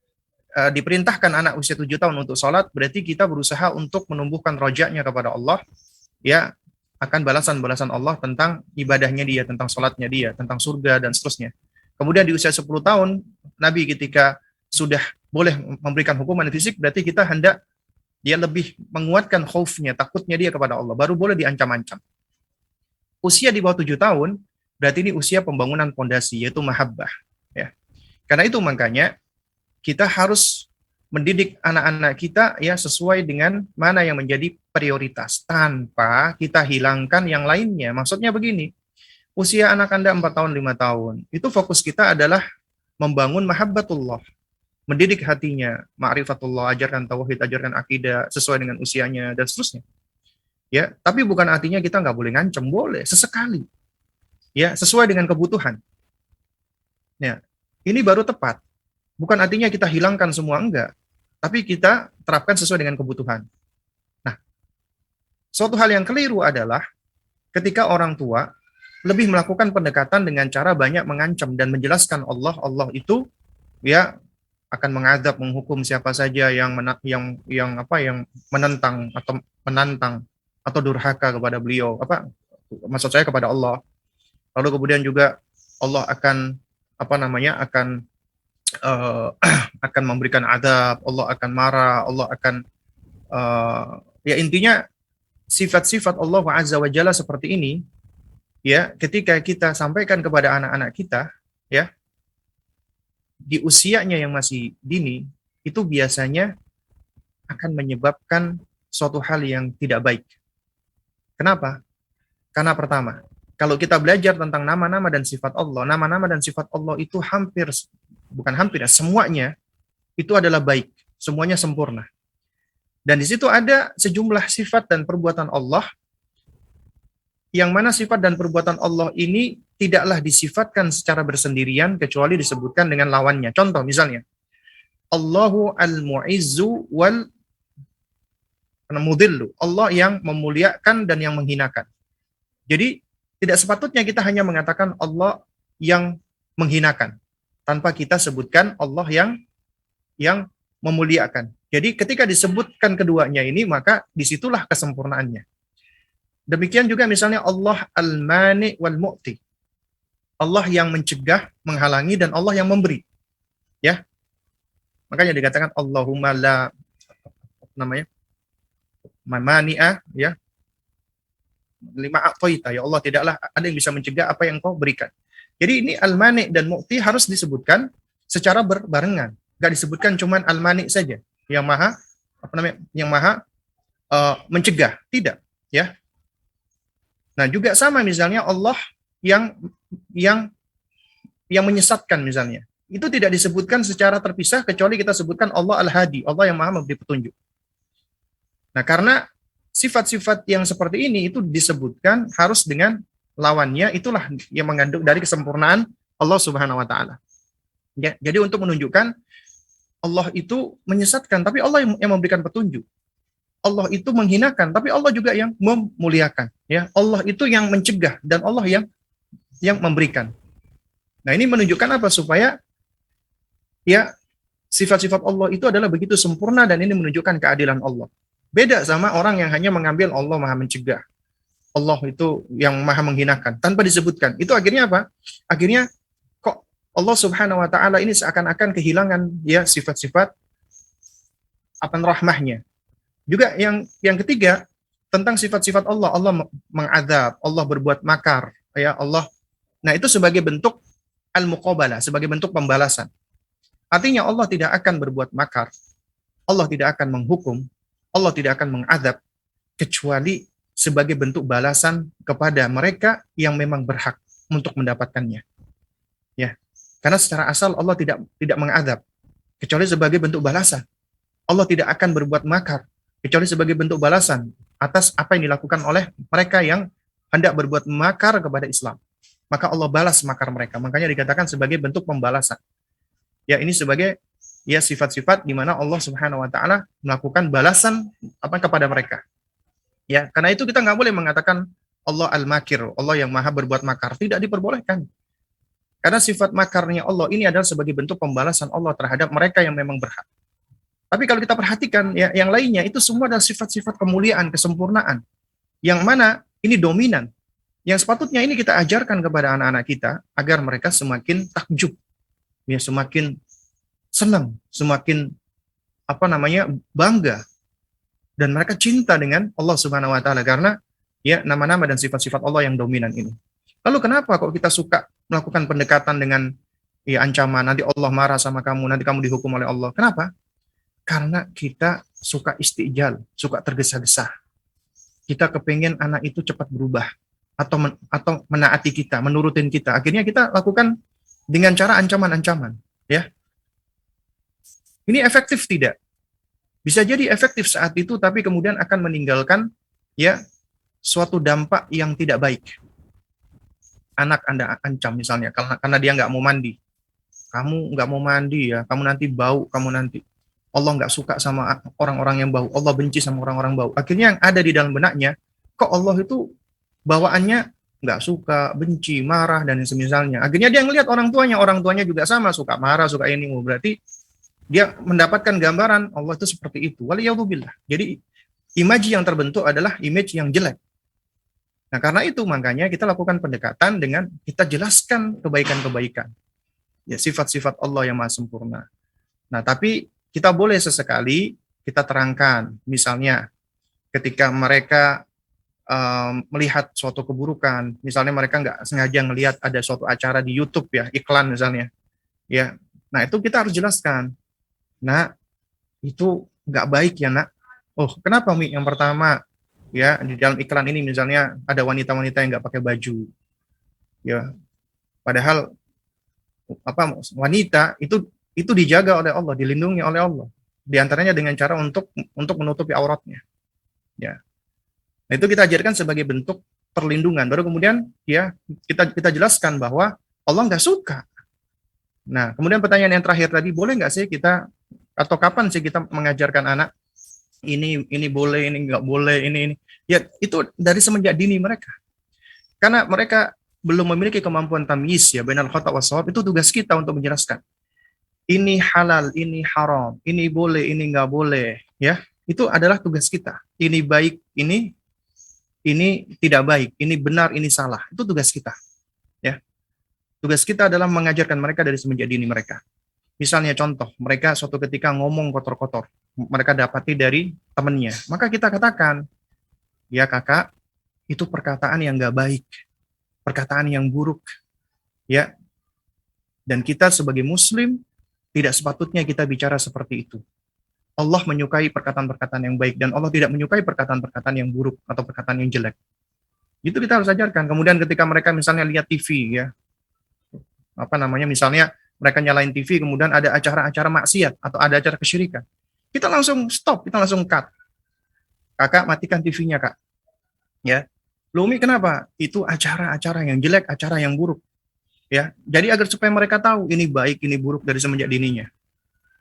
S2: diperintahkan anak usia 7 tahun untuk sholat, berarti kita berusaha untuk menumbuhkan rojaknya kepada Allah, ya akan balasan-balasan Allah tentang ibadahnya dia, tentang sholatnya dia, tentang surga, dan seterusnya. Kemudian di usia 10 tahun, Nabi ketika sudah boleh memberikan hukuman fisik, berarti kita hendak dia lebih menguatkan khaufnya, takutnya dia kepada Allah, baru boleh diancam-ancam. Usia di bawah 7 tahun, berarti ini usia pembangunan pondasi, yaitu mahabbah. Ya. Karena itu makanya kita harus mendidik anak-anak kita ya sesuai dengan mana yang menjadi prioritas tanpa kita hilangkan yang lainnya. Maksudnya begini, usia anak Anda 4 tahun, 5 tahun, itu fokus kita adalah membangun mahabbatullah, mendidik hatinya, ma'rifatullah, ajarkan tauhid, ajarkan akidah sesuai dengan usianya dan seterusnya. Ya, tapi bukan artinya kita nggak boleh ngancem, boleh sesekali. Ya, sesuai dengan kebutuhan. Ya, ini baru tepat. Bukan artinya kita hilangkan semua, enggak. Tapi kita terapkan sesuai dengan kebutuhan. Nah, suatu hal yang keliru adalah ketika orang tua lebih melakukan pendekatan dengan cara banyak mengancam dan menjelaskan Allah itu ya akan mengadab, menghukum siapa saja yang menantang atau durhaka kepada beliau. Maksud saya kepada Allah. Lalu kemudian juga Allah akan akan memberikan adab, Allah akan marah, Allah akan ya intinya sifat-sifat Allah Azza wa Jalla seperti ini ya ketika kita sampaikan kepada anak-anak kita ya di usianya yang masih dini itu biasanya akan menyebabkan suatu hal yang tidak baik. Kenapa? Karena pertama, kalau kita belajar tentang nama-nama dan sifat Allah, nama-nama dan sifat Allah itu semuanya itu adalah baik, semuanya sempurna. Dan di situ ada sejumlah sifat dan perbuatan Allah, yang mana sifat dan perbuatan Allah ini tidaklah disifatkan secara bersendirian, kecuali disebutkan dengan lawannya. Contoh misalnya, Allahu al-mu'izzu wal mudhillu, Allah yang memuliakan dan yang menghinakan. Jadi, tidak sepatutnya kita hanya mengatakan Allah yang menghinakan, tanpa kita sebutkan Allah yang memuliakan. Jadi ketika disebutkan keduanya ini, maka disitulah kesempurnaannya. Demikian juga misalnya Allah al-mani wal mu'ti. Allah yang mencegah, menghalangi, dan Allah yang memberi. Ya. Makanya dikatakan Allahumma la mani'a ya. Lima a'taita, ya Allah tidaklah ada yang bisa mencegah apa yang Kau berikan. Jadi ini al-mani dan mu'ti harus disebutkan secara berbarengan. Nggak disebutkan cuman al-mani saja, yang maha mencegah, tidak, ya. Nah, juga sama misalnya Allah yang yang yang menyesatkan misalnya. Itu tidak disebutkan secara terpisah kecuali kita sebutkan Allah Al-Hadi, Allah yang maha memberi petunjuk. Nah, karena sifat-sifat yang seperti ini itu disebutkan harus dengan lawannya, itulah yang mengandung dari kesempurnaan Allah Subhanahu wa taala. Ya, jadi untuk menunjukkan Allah itu menyesatkan, tapi Allah yang memberikan petunjuk. Allah itu menghinakan, tapi Allah juga yang memuliakan. Ya, Allah itu yang mencegah dan Allah yang memberikan. Nah, ini menunjukkan apa? Supaya ya sifat-sifat Allah itu adalah begitu sempurna dan ini menunjukkan keadilan Allah. Beda sama orang yang hanya mengambil Allah maha mencegah, Allah itu yang maha menghinakan tanpa disebutkan. Itu akhirnya apa? Akhirnya kok Allah Subhanahu wa taala ini seakan-akan kehilangan ya sifat-sifat rahmahnya. Juga yang ketiga tentang sifat-sifat Allah, Allah mengadab, Allah berbuat makar, ya Allah. Nah, itu sebagai bentuk al-muqabalah, sebagai bentuk pembalasan. Artinya Allah tidak akan berbuat makar, Allah tidak akan menghukum, Allah tidak akan mengadab kecuali sebagai bentuk balasan kepada mereka yang memang berhak untuk mendapatkannya. Ya. Karena secara asal Allah tidak mengadab kecuali sebagai bentuk balasan. Allah tidak akan berbuat makar kecuali sebagai bentuk balasan atas apa yang dilakukan oleh mereka yang hendak berbuat makar kepada Islam. Maka Allah balas makar mereka. Makanya dikatakan sebagai bentuk pembalasan. Ya, ini sebagai ya sifat-sifat di mana Allah Subhanahu wa taala melakukan balasan kepada mereka. Ya, karena itu kita nggak boleh mengatakan Allah al-makir, Allah yang maha berbuat makar. Tidak diperbolehkan. Karena sifat makarnya Allah ini adalah sebagai bentuk pembalasan Allah terhadap mereka yang memang berhak. Tapi kalau kita perhatikan ya yang lainnya itu semua adalah sifat-sifat kemuliaan, kesempurnaan. Yang mana ini dominan. Yang sepatutnya ini kita ajarkan kepada anak-anak kita agar mereka semakin takjub. Ya, semakin senang, semakin bangga dan mereka cinta dengan Allah Subhanahu wa taala karena ya nama-nama dan sifat-sifat Allah yang dominan ini. Lalu kenapa kok kita suka melakukan pendekatan dengan ya ancaman, nanti Allah marah sama kamu, nanti kamu dihukum oleh Allah. Kenapa? Karena kita suka istijal, suka tergesa-gesa. Kita kepengen anak itu cepat berubah atau menaati kita, menurutin kita. Akhirnya kita lakukan dengan cara ancaman-ancaman, ya. Ini efektif tidak? Bisa jadi efektif saat itu, tapi kemudian akan meninggalkan ya suatu dampak yang tidak baik. Anak Anda ancam misalnya karena dia nggak mau mandi. Kamu nggak mau mandi ya, kamu nanti bau, kamu nanti. Allah nggak suka sama orang-orang yang bau. Allah benci sama orang-orang bau. Akhirnya yang ada di dalam benaknya, kok Allah itu bawaannya nggak suka, benci, marah, dan semisalnya. Akhirnya dia ngelihat orang tuanya juga sama, suka marah, suka ini. Berarti dia mendapatkan gambaran Allah itu seperti itu. Waliyadzubillah. Jadi image yang terbentuk adalah image yang jelek. Nah, karena itu makanya kita lakukan pendekatan dengan kita jelaskan kebaikan-kebaikan. Ya, sifat-sifat Allah yang maha sempurna. Nah, tapi kita boleh sesekali kita terangkan, misalnya ketika mereka melihat suatu keburukan, misalnya mereka nggak sengaja ngelihat ada suatu acara di YouTube ya, iklan misalnya, ya, nah itu kita harus jelaskan, nah itu nggak baik ya nak. Oh kenapa Mi? Yang pertama ya di dalam iklan ini misalnya ada wanita-wanita yang nggak pakai baju, ya, padahal wanita itu dijaga oleh Allah, dilindungi oleh Allah. Di antaranya dengan cara untuk menutupi auratnya. Ya. Nah, itu kita ajarkan sebagai bentuk perlindungan. Baru kemudian ya kita jelaskan bahwa Allah nggak suka. Nah, kemudian pertanyaan yang terakhir tadi, boleh nggak sih kita atau kapan sih kita mengajarkan anak ini boleh, ini nggak boleh, ini. Ya, itu dari semenjak dini mereka. Karena mereka belum memiliki kemampuan tamyiz ya bainal khata' was shawab, itu tugas kita untuk menjelaskan. Ini halal, ini haram, ini boleh, ini nggak boleh, ya. Itu adalah tugas kita. Ini baik, ini tidak baik, ini benar, ini salah. Itu tugas kita, ya. Tugas kita adalah mengajarkan mereka dari semenjak dini mereka. Misalnya contoh, mereka suatu ketika ngomong kotor-kotor, mereka dapati dari temannya, maka kita katakan, ya kakak, itu perkataan yang nggak baik, perkataan yang buruk. Ya, dan kita sebagai muslim tidak sepatutnya kita bicara seperti itu. Allah menyukai perkataan-perkataan yang baik dan Allah tidak menyukai perkataan-perkataan yang buruk atau perkataan yang jelek. Itu kita harus ajarkan. Kemudian ketika mereka misalnya lihat TV ya, misalnya mereka nyalain TV kemudian ada acara-acara maksiat atau ada acara kesyirikan. Kita langsung stop, kita langsung cut. Kakak matikan TV-nya, Kak. Ya. Lumi kenapa? Itu acara-acara yang jelek, acara yang buruk. Ya. Jadi agar supaya mereka tahu ini baik, ini buruk dari semenjak dininya.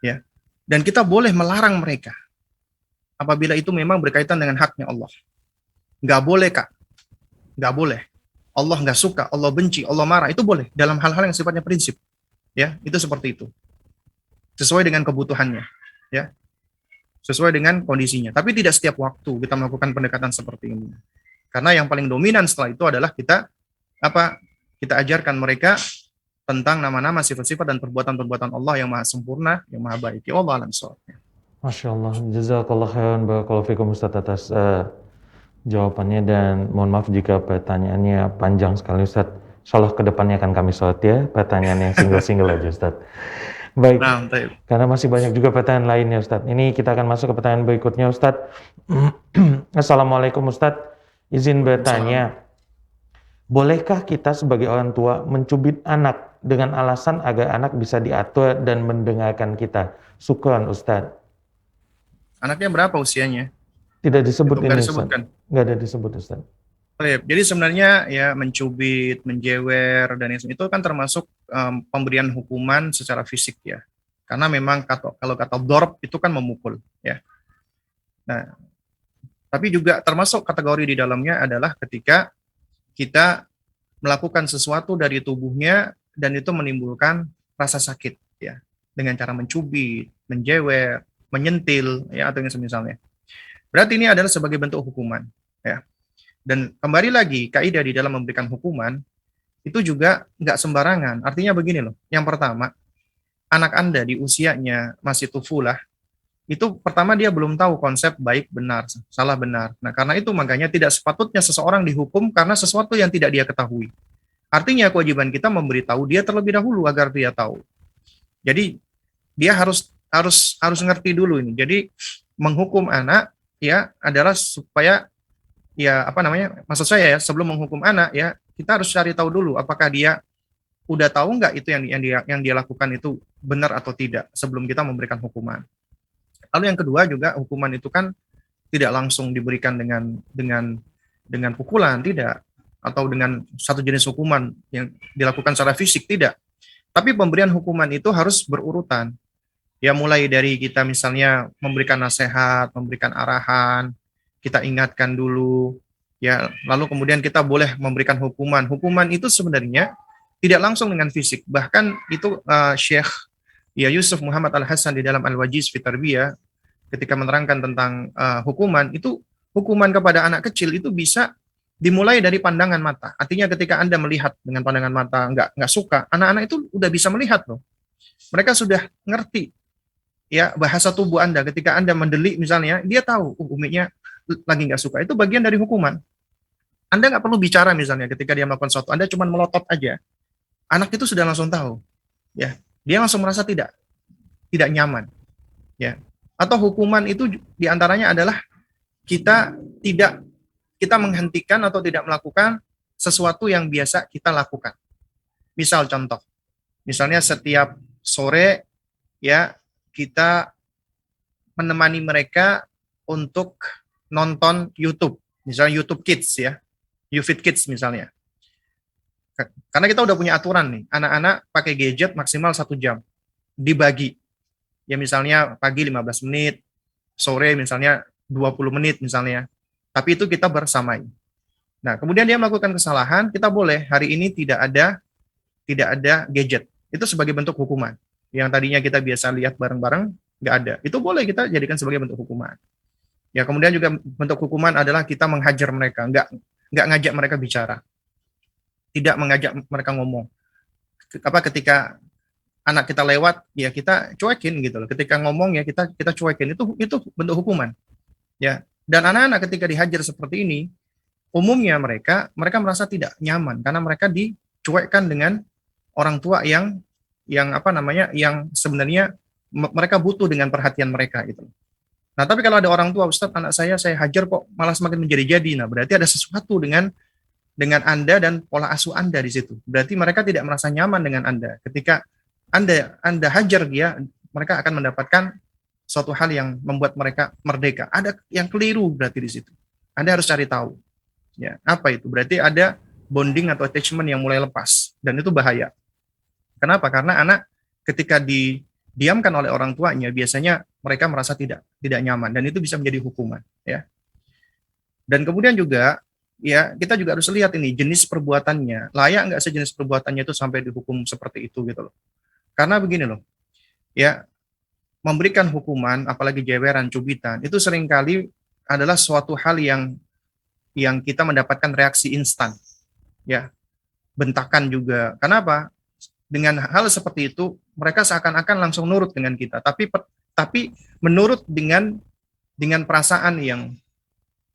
S2: Ya. Dan kita boleh melarang mereka apabila itu memang berkaitan dengan haknya Allah. Nggak boleh, Kak. Nggak boleh. Allah nggak suka, Allah benci, Allah marah. Itu boleh dalam hal-hal yang sifatnya prinsip. Ya, itu seperti itu. Sesuai dengan kebutuhannya. Ya. Sesuai dengan kondisinya. Tapi tidak setiap waktu kita melakukan pendekatan seperti ini. Karena yang paling dominan setelah itu adalah kita ajarkan mereka tentang nama-nama, sifat-sifat dan perbuatan-perbuatan Allah yang maha sempurna, yang maha baik. Ya Allah alam shawab.
S1: Masya Allah, jazakallah khairan, barakallahu fikum Ustaz atas jawabannya, dan mohon maaf jika pertanyaannya panjang sekali Ustaz. Insyaallah kedepannya akan kami sorot ya, pertanyaan yang single-single aja Ustaz. Baik,
S2: Nah,
S1: karena masih banyak juga pertanyaan lainnya Ustaz. Ini kita akan masuk ke pertanyaan berikutnya Ustaz. Assalamualaikum Ustaz, izin bertanya, bolehkah kita sebagai orang tua mencubit anak dengan alasan agar anak bisa diatur dan mendengarkan kita? Syukran Ustaz.
S2: Anaknya berapa usianya?
S1: Tidak disebut
S2: Itu
S1: ini
S2: nggak
S1: Ustaz.
S2: disebutkan.
S1: Nggak ada disebut Ustaz.
S2: Jadi sebenarnya ya mencubit, menjewer, dan itu kan termasuk pemberian hukuman secara fisik ya. Karena memang kalau kata dorb itu kan memukul ya. Nah, tapi juga termasuk kategori di dalamnya adalah ketika kita melakukan sesuatu dari tubuhnya dan itu menimbulkan rasa sakit ya, dengan cara mencubit, menjewer, menyentil ya, atau yang semisalnya. Berarti ini adalah sebagai bentuk hukuman ya. Dan kembali lagi, kaidah di dalam memberikan hukuman itu juga nggak sembarangan. Artinya begini loh, yang pertama, anak Anda di usianya masih tufulah, itu pertama dia belum tahu konsep baik benar, salah benar. Nah, karena itu makanya tidak sepatutnya seseorang dihukum karena sesuatu yang tidak dia ketahui. Artinya kewajiban kita memberitahu dia terlebih dahulu agar dia tahu. Jadi dia harus ngerti dulu ini. Jadi menghukum anak ya adalah supaya ya maksud saya ya, sebelum menghukum anak ya kita harus cari tahu dulu apakah dia udah tahu nggak itu yang dia lakukan itu benar atau tidak sebelum kita memberikan hukuman. Lalu yang kedua juga, hukuman itu kan tidak langsung diberikan dengan pukulan, tidak, atau dengan satu jenis hukuman yang dilakukan secara fisik, tidak. Tapi pemberian hukuman itu harus berurutan. Ya mulai dari kita misalnya memberikan nasihat, memberikan arahan, kita ingatkan dulu, ya lalu kemudian kita boleh memberikan hukuman. Hukuman itu sebenarnya tidak langsung dengan fisik. Bahkan itu Syekh Yusuf Muhammad Al-Hasan di dalam Al-Wajiz fi Tarbiyah ketika menerangkan tentang hukuman, itu hukuman kepada anak kecil itu bisa dimulai dari pandangan mata. Artinya ketika Anda melihat dengan pandangan mata nggak suka, anak-anak itu udah bisa melihat loh. Mereka sudah ngerti ya bahasa tubuh Anda. Ketika Anda mendelik misalnya, dia tahu uminya lagi nggak suka. Itu bagian dari hukuman. Anda nggak perlu bicara misalnya ketika dia melakukan sesuatu, Anda cuma melotot aja. Anak itu sudah langsung tahu. Ya, dia langsung merasa tidak nyaman. Ya. Atau hukuman itu diantaranya adalah kita menghentikan atau tidak melakukan sesuatu yang biasa kita lakukan. Misal contoh, misalnya setiap sore ya kita menemani mereka untuk nonton YouTube, misalnya YouTube Kids ya, YouFit Kids misalnya. Karena kita udah punya aturan nih, anak-anak pakai gadget maksimal 1 jam, dibagi. Ya misalnya pagi 15 menit, sore misalnya 20 menit misalnya. Tapi itu kita bersamai. Nah, kemudian dia melakukan kesalahan, kita boleh hari ini tidak ada gadget. Itu sebagai bentuk hukuman. Yang tadinya kita biasa lihat bareng-bareng, nggak ada. Itu boleh kita jadikan sebagai bentuk hukuman. Ya, kemudian juga bentuk hukuman adalah kita menghajar mereka, nggak ngajak mereka bicara. Tidak mengajak mereka ngomong. Ketika anak kita lewat, ya kita cuekin gitu loh. Ketika ngomong ya kita cuekin. Itu bentuk hukuman. Ya. Dan anak-anak ketika dihajar seperti ini, umumnya mereka merasa tidak nyaman karena mereka dicuekkan dengan orang tua yang apa namanya, yang sebenarnya mereka butuh dengan perhatian mereka gitu. Nah, tapi kalau ada orang tua, Ustadz, anak saya hajar kok malah semakin menjadi-jadi. Nah, berarti ada sesuatu dengan Anda dan pola asuh Anda di situ. Berarti mereka tidak merasa nyaman dengan Anda. Ketika Anda hajar dia, mereka akan mendapatkan suatu hal yang membuat mereka merdeka. Ada yang keliru berarti di situ. Anda harus cari tahu. Ya, apa itu? Berarti ada bonding atau attachment yang mulai lepas, dan itu bahaya. Kenapa? Karena anak ketika didiamkan oleh orang tuanya, biasanya mereka merasa tidak nyaman, dan itu bisa menjadi hukuman, ya. Dan kemudian juga, ya, kita juga harus lihat ini jenis perbuatannya, layak nggak sih jenis perbuatannya itu sampai dihukum seperti itu gitu loh. Karena begini loh, ya, memberikan hukuman, apalagi jeweran, cubitan, itu seringkali adalah suatu hal yang kita mendapatkan reaksi instan, ya, bentakan juga. Kenapa? Dengan hal seperti itu, mereka seakan-akan langsung nurut dengan kita, tapi menurut dengan perasaan yang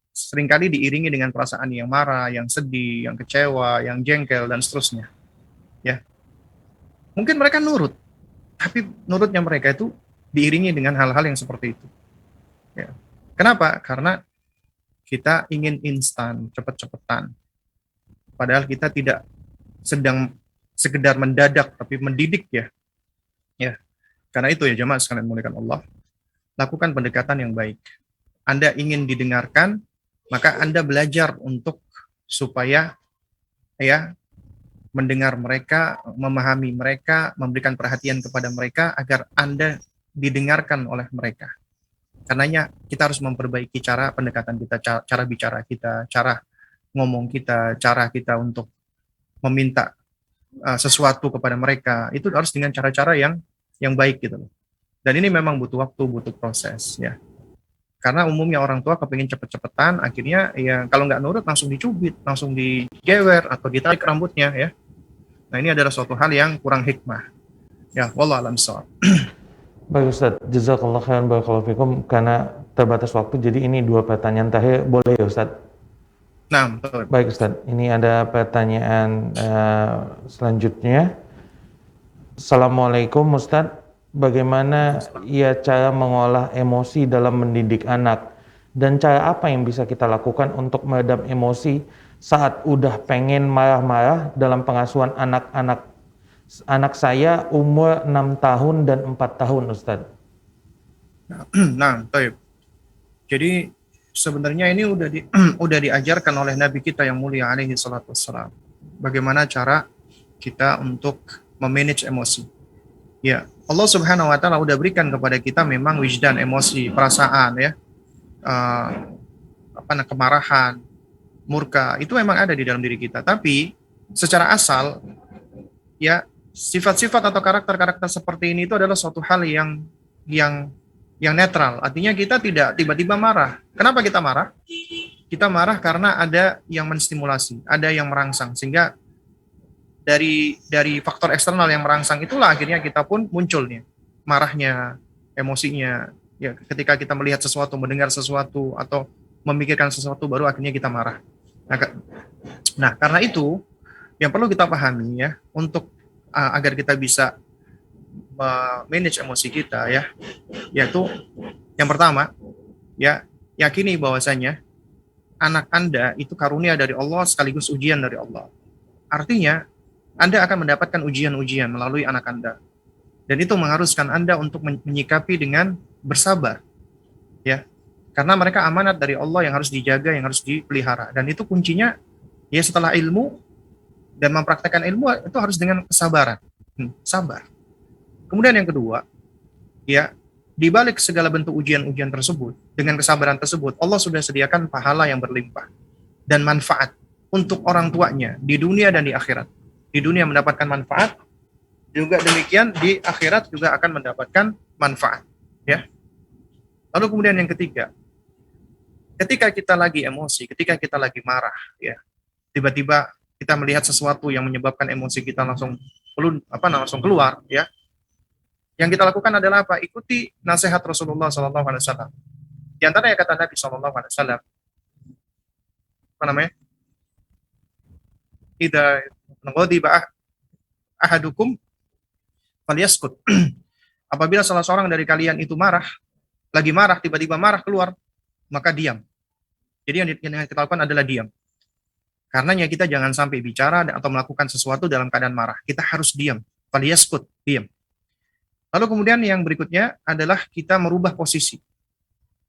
S2: seringkali diiringi dengan perasaan yang marah, yang sedih, yang kecewa, yang jengkel, dan seterusnya. Ya, mungkin mereka nurut, tapi nurutnya mereka itu diiringi dengan hal-hal yang seperti itu. Ya. Kenapa? Karena kita ingin instan, cepet-cepetan. Padahal kita tidak sedang sekedar mendadak, tapi mendidik, ya. Ya. Karena itu ya jemaah sekalian muliakan Allah, lakukan pendekatan yang baik. Anda ingin didengarkan, maka Anda belajar untuk supaya, ya, mendengar mereka, memahami mereka, memberikan perhatian kepada mereka agar Anda didengarkan oleh mereka. Karenanya kita harus memperbaiki cara pendekatan kita, cara bicara kita, cara ngomong kita, cara kita untuk meminta sesuatu kepada mereka. Itu harus dengan cara-cara yang baik gitu loh. Dan ini memang butuh waktu, butuh proses, ya. Karena umumnya orang tua kepingin cepet-cepetan, akhirnya ya kalau nggak nurut langsung dicubit, langsung dijewer atau ditarik rambutnya, ya. Nah, ini adalah suatu hal yang kurang hikmah. Ya, wallahu a'lam bishawab.
S1: Baik Ustaz, jazakallah khairan barakallahu fikum. Karena terbatas waktu, jadi ini 2 pertanyaan terakhir, boleh ya Ustaz?
S2: Nah, betul.
S1: Baik Ustaz, ini ada pertanyaan selanjutnya. Assalamualaikum Ustaz, bagaimana ya cara mengolah emosi dalam mendidik anak? Dan cara apa yang bisa kita lakukan untuk meredam emosi saat udah pengen marah-marah dalam pengasuhan anak-anak? Anak saya umur 6 tahun dan 4 tahun, Ustaz.
S2: Nah, baik. Jadi sebenarnya ini udah diajarkan oleh Nabi kita yang mulia alaihi salatu wassalam. Bagaimana cara kita untuk memanage emosi. Ya, Allah Subhanahu wa taala udah berikan kepada kita memang wijdan, emosi, perasaan, ya. Kemarahan, murka, itu memang ada di dalam diri kita. Tapi secara asal, ya, sifat-sifat atau karakter-karakter seperti ini itu adalah suatu hal yang netral. Artinya kita tidak tiba-tiba marah. Kenapa kita marah? Kita marah karena ada yang menstimulasi, ada yang merangsang, sehingga dari faktor eksternal yang merangsang itulah akhirnya kita pun munculnya marahnya, emosinya. Ya, ketika kita melihat sesuatu, mendengar sesuatu, atau memikirkan sesuatu, baru akhirnya kita marah. Nah, karena itu yang perlu kita pahami, ya, untuk agar kita bisa manage emosi kita, ya, yaitu yang pertama, ya, yakini bahwasanya anak Anda itu karunia dari Allah sekaligus ujian dari Allah. Artinya Anda akan mendapatkan ujian-ujian melalui anak Anda, dan itu mengharuskan Anda untuk menyikapi dengan bersabar, ya, karena mereka amanat dari Allah yang harus dijaga, yang harus dipelihara, dan itu kuncinya, ya, setelah ilmu dan mempraktekkan ilmu itu harus dengan kesabaran. Sabar. Kemudian yang kedua, ya, di balik segala bentuk ujian-ujian tersebut, dengan kesabaran tersebut, Allah sudah sediakan pahala yang berlimpah dan manfaat untuk orang tuanya di dunia dan di akhirat. Di dunia mendapatkan manfaat, juga demikian di akhirat juga akan mendapatkan manfaat, ya. Lalu kemudian yang ketiga, ketika kita lagi emosi, ketika kita lagi marah, ya, tiba-tiba kita melihat sesuatu yang menyebabkan emosi kita langsung keluar, ya. Yang kita lakukan adalah apa? Ikuti nasihat Rasulullah SAW. Di antaranya kata Nabi SAW, apa namanya? Idza ghadiba ahadukum falyaskut. Apabila salah seorang dari kalian itu lagi marah, tiba-tiba marah keluar, maka diam. Jadi yang kita lakukan adalah diam. Karenanya kita jangan sampai bicara atau melakukan sesuatu dalam keadaan marah. Kita harus diam. Falyaskut, diam. Lalu kemudian yang berikutnya adalah kita merubah posisi.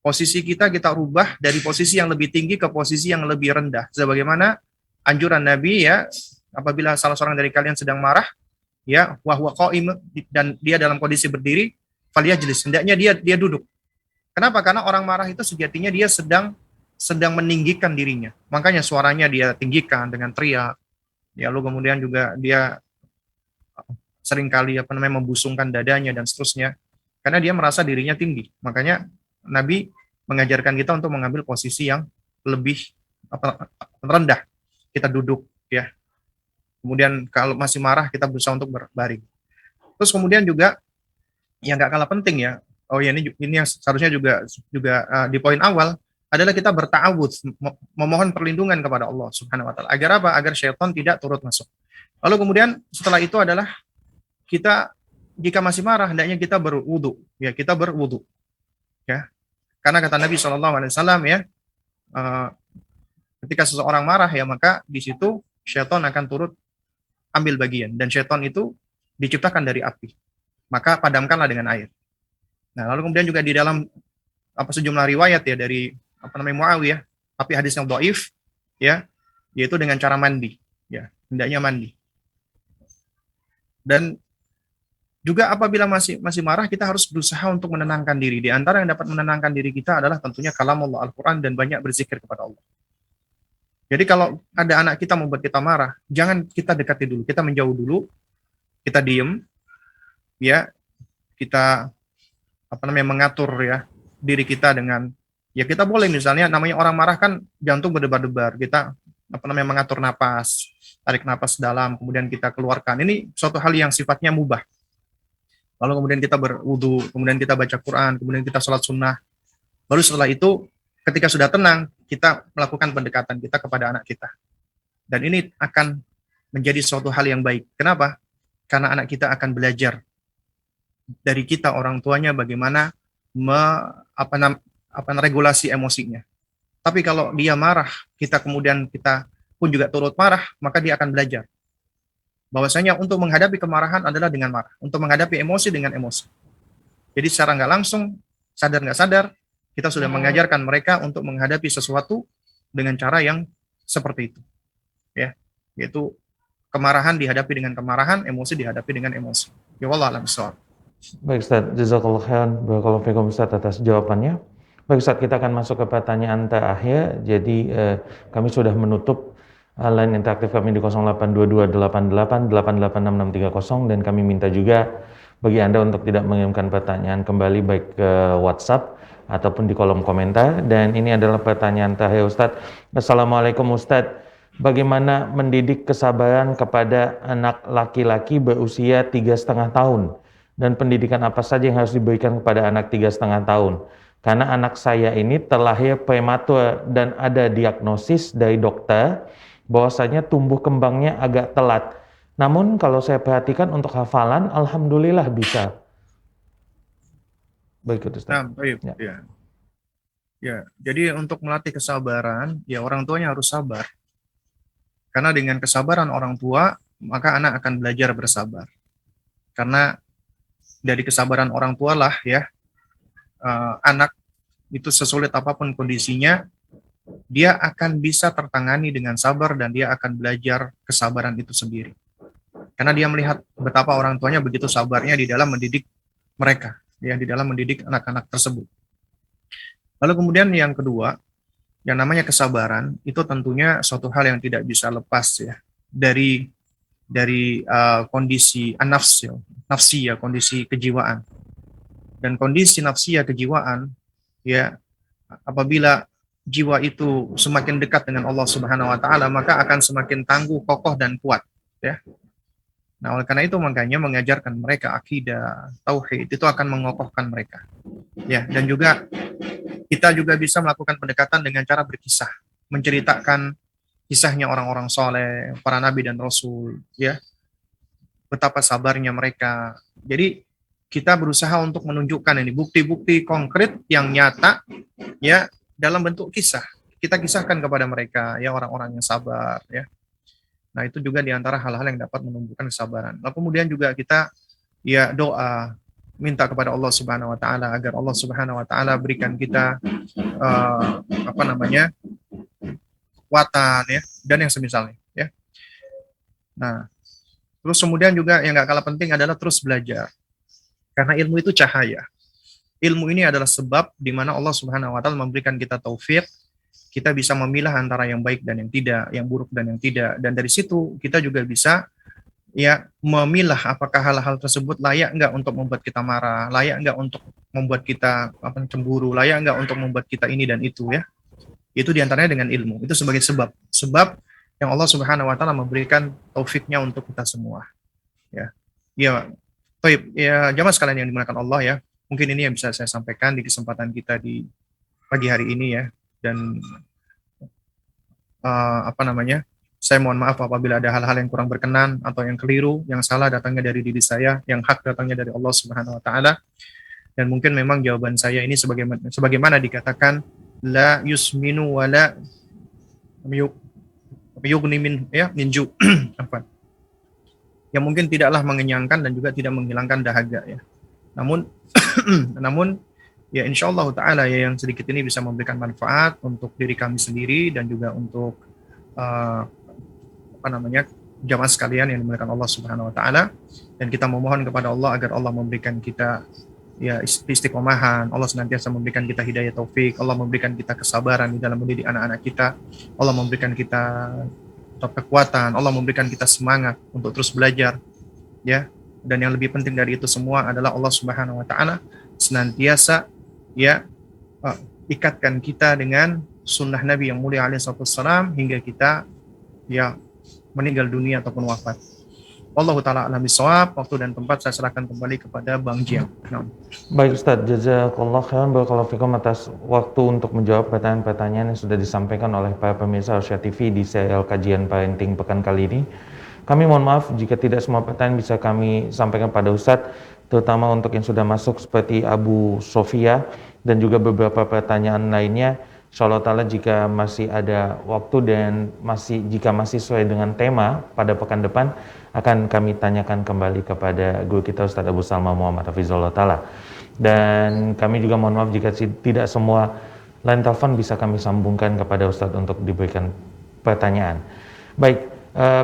S2: Posisi kita rubah dari posisi yang lebih tinggi ke posisi yang lebih rendah. Sebagaimana anjuran Nabi ya, apabila salah seorang dari kalian sedang marah, ya, wa huwa qa'im, dan dia dalam kondisi berdiri, falyajlis, hendaknya dia duduk. Kenapa? Karena orang marah itu sejatinya dia sedang meninggikan dirinya. Makanya suaranya dia tinggikan dengan teriak. Ya, lalu kemudian juga dia seringkali membusungkan dadanya dan seterusnya. Karena dia merasa dirinya tinggi. Makanya Nabi mengajarkan kita untuk mengambil posisi yang lebih rendah. Kita duduk, ya. Kemudian kalau masih marah kita berusaha untuk berbaring. Terus kemudian juga yang nggak kalah penting ya. Oh ya, ini yang seharusnya juga di poin awal adalah kita berta'awudz, memohon perlindungan kepada Allah Subhanahu wa taala. Agar apa? Agar syaitan tidak turut masuk. Lalu kemudian setelah itu adalah kita jika masih marah hendaknya kita berwudu, ya, kita berwudu. Ya. Karena kata Nabi SAW ya, ketika seseorang marah ya, maka di situ syaitan akan turut ambil bagian, dan syaitan itu diciptakan dari api. Maka padamkanlah dengan air. Nah, lalu kemudian juga di dalam sejumlah riwayat ya dari Muawiyah, tapi hadis yang dhaif ya, yaitu dengan cara mandi, ya, hendaknya mandi. Dan juga apabila masih marah, kita harus berusaha untuk menenangkan diri. Di antara yang dapat menenangkan diri kita adalah tentunya kalamullah Al-Qur'an dan banyak berzikir kepada Allah. Jadi kalau ada anak kita membuat kita marah, jangan kita dekati dulu, kita menjauh dulu, kita diem, ya, kita mengatur ya diri kita dengan, ya, kita boleh misalnya, namanya orang marah kan jantung berdebar-debar, kita mengatur napas, tarik napas dalam, kemudian kita keluarkan. Ini suatu hal yang sifatnya mubah. Lalu kemudian kita berwudu, kemudian kita baca Quran, kemudian kita sholat sunnah. Baru setelah itu, ketika sudah tenang, kita melakukan pendekatan kita kepada anak kita. Dan ini akan menjadi suatu hal yang baik. Kenapa? Karena anak kita akan belajar dari kita orang tuanya bagaimana regulasi emosinya. Tapi kalau dia marah, kita pun juga turut marah, maka dia akan belajar bahwasanya untuk menghadapi kemarahan adalah dengan marah, untuk menghadapi emosi dengan emosi. Jadi secara nggak langsung, sadar nggak sadar, kita sudah mengajarkan mereka untuk menghadapi sesuatu dengan cara yang seperti itu, ya, yaitu kemarahan dihadapi dengan kemarahan, emosi dihadapi dengan emosi. Ya, wallahu a'lam bishawab.
S1: Baik Ustaz, jazakallahu khairan, barakallahu fikum Ustaz atas jawabannya. Baik Ustaz, kita akan masuk ke pertanyaan terakhir. Jadi kami sudah menutup line interaktif kami di 082288886630, dan kami minta juga bagi Anda untuk tidak mengirimkan pertanyaan kembali baik ke WhatsApp ataupun di kolom komentar. Dan ini adalah pertanyaan terakhir Ustaz. Assalamualaikum Ustaz. Bagaimana mendidik kesabaran kepada anak laki-laki berusia 3,5 tahun? Dan pendidikan apa saja yang harus diberikan kepada anak 3,5 tahun? Karena anak saya ini terlahir prematur dan ada diagnosis dari dokter bahwasanya tumbuh kembangnya agak telat. Namun kalau saya perhatikan untuk hafalan, alhamdulillah bisa. Baik Ustaz.
S2: Nah, baik. Ya. Ya, jadi untuk melatih kesabaran, ya orang tuanya harus sabar. Karena dengan kesabaran orang tua, maka anak akan belajar bersabar. Karena dari kesabaran orang tua lah ya, anak itu sesulit apapun kondisinya, dia akan bisa tertangani dengan sabar dan dia akan belajar kesabaran itu sendiri. Karena dia melihat betapa orang tuanya begitu sabarnya di dalam mendidik mereka, ya, di dalam mendidik anak-anak tersebut. Lalu kemudian yang kedua, yang namanya kesabaran itu tentunya suatu hal yang tidak bisa lepas ya dari kondisi nafsi ya, kondisi kejiwaan. Dan kondisi nafsi ya, kejiwaan ya, apabila jiwa itu semakin dekat dengan Allah Subhanahu wa taala, maka akan semakin tangguh, kokoh dan kuat, ya. Nah, oleh karena itu makanya mengajarkan mereka akidah, tauhid itu akan mengokohkan mereka. Ya, dan juga kita juga bisa melakukan pendekatan dengan cara berkisah, menceritakan kisahnya orang-orang soleh, para nabi dan rasul, ya. betapa sabarnya mereka. Jadi kita berusaha untuk menunjukkan ini bukti-bukti konkret yang nyata ya dalam bentuk kisah. Kita kisahkan kepada mereka ya orang-orang yang sabar ya. Nah, itu juga di antara hal-hal yang dapat menumbuhkan kesabaran. Lalu kemudian juga kita ya doa minta kepada Allah Subhanahu wa taala agar Allah Subhanahu wa taala berikan kita apa namanya? Kekuatan ya dan yang semisalnya ya. Nah, terus kemudian juga yang nggak kalah penting adalah terus belajar. Karena ilmu itu cahaya. Ilmu ini adalah sebab di mana Allah Subhanahu wa taala memberikan kita taufik, kita bisa memilah antara yang baik dan yang tidak, yang buruk dan yang tidak. Dan dari situ kita juga bisa ya memilah apakah hal-hal tersebut layak enggak untuk membuat kita marah, layak enggak untuk membuat kita cemburu, layak enggak untuk membuat kita ini dan itu ya. Itu diantaranya dengan ilmu. Itu sebagai sebab. Sebab yang Allah Subhanahu wa taala memberikan taufiknya untuk kita semua. Ya. Ya, baik, ya jamaah sekalian yang dimuliakan Allah ya. Mungkin ini yang bisa saya sampaikan di kesempatan kita di pagi hari ini ya. Dan apa namanya? Saya mohon maaf apabila ada hal-hal yang kurang berkenan atau yang keliru, yang salah datangnya dari diri saya, yang hak datangnya dari Allah Subhanahu wa taala. Dan mungkin memang jawaban saya ini sebagaimana dikatakan la yusminu wa la yughni minju apa? Yang mungkin tidaklah mengenyangkan dan juga tidak menghilangkan dahaga ya. Namun ya insyaallah taala ya yang sedikit ini bisa memberikan manfaat untuk diri kami sendiri dan juga untuk jamaah sekalian yang dimuliakan Allah Subhanahu wa taala, dan kita memohon kepada Allah agar Allah memberikan kita ya istiqomahan, Allah senantiasa memberikan kita hidayah taufik, Allah memberikan kita kesabaran di dalam mendidik anak-anak kita, Allah memberikan kita kekuatan, Allah memberikan kita semangat untuk terus belajar ya. Dan yang lebih penting dari itu semua adalah Allah Subhanahu wa taala senantiasa ya ikatkan kita dengan sunnah Nabi yang mulia alaihi wasallam hingga kita ya meninggal dunia ataupun wafat. Wallahu taala alam bisawab. Waktu dan tempat saya serahkan kembali kepada Bang Jiang.
S1: Baik Ustaz, jazakallah khairan barakallahu fikum atas waktu untuk menjawab pertanyaan-pertanyaan yang sudah disampaikan oleh para pemirsa Arsya TV di serial kajian parenting pekan kali ini. Kami mohon maaf jika tidak semua pertanyaan bisa kami sampaikan pada Ustaz, terutama untuk yang sudah masuk seperti Abu Sofia dan juga beberapa pertanyaan lainnya. Insyaallah ta'ala jika masih ada waktu dan jika masih sesuai dengan tema pada pekan depan akan kami tanyakan kembali kepada guru kita Ustaz Abu Salma Muhammad Hafizullah ta'ala. Dan kami juga mohon maaf jika tidak semua line telepon bisa kami sambungkan kepada Ustaz untuk diberikan pertanyaan. Baik,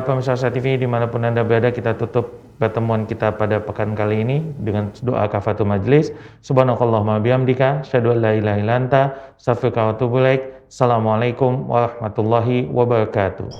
S1: pemirsa Arsya TV dimanapun Anda berada, kita tutup pertemuan kita pada pekan kali ini dengan doa kafatul majlis. Subhanakallahumma bihamdika, asyhadu an la ilaha illa anta, astaghfiruka wa atubu ilaik. Assalamualaikum warahmatullahi wabarakatuh.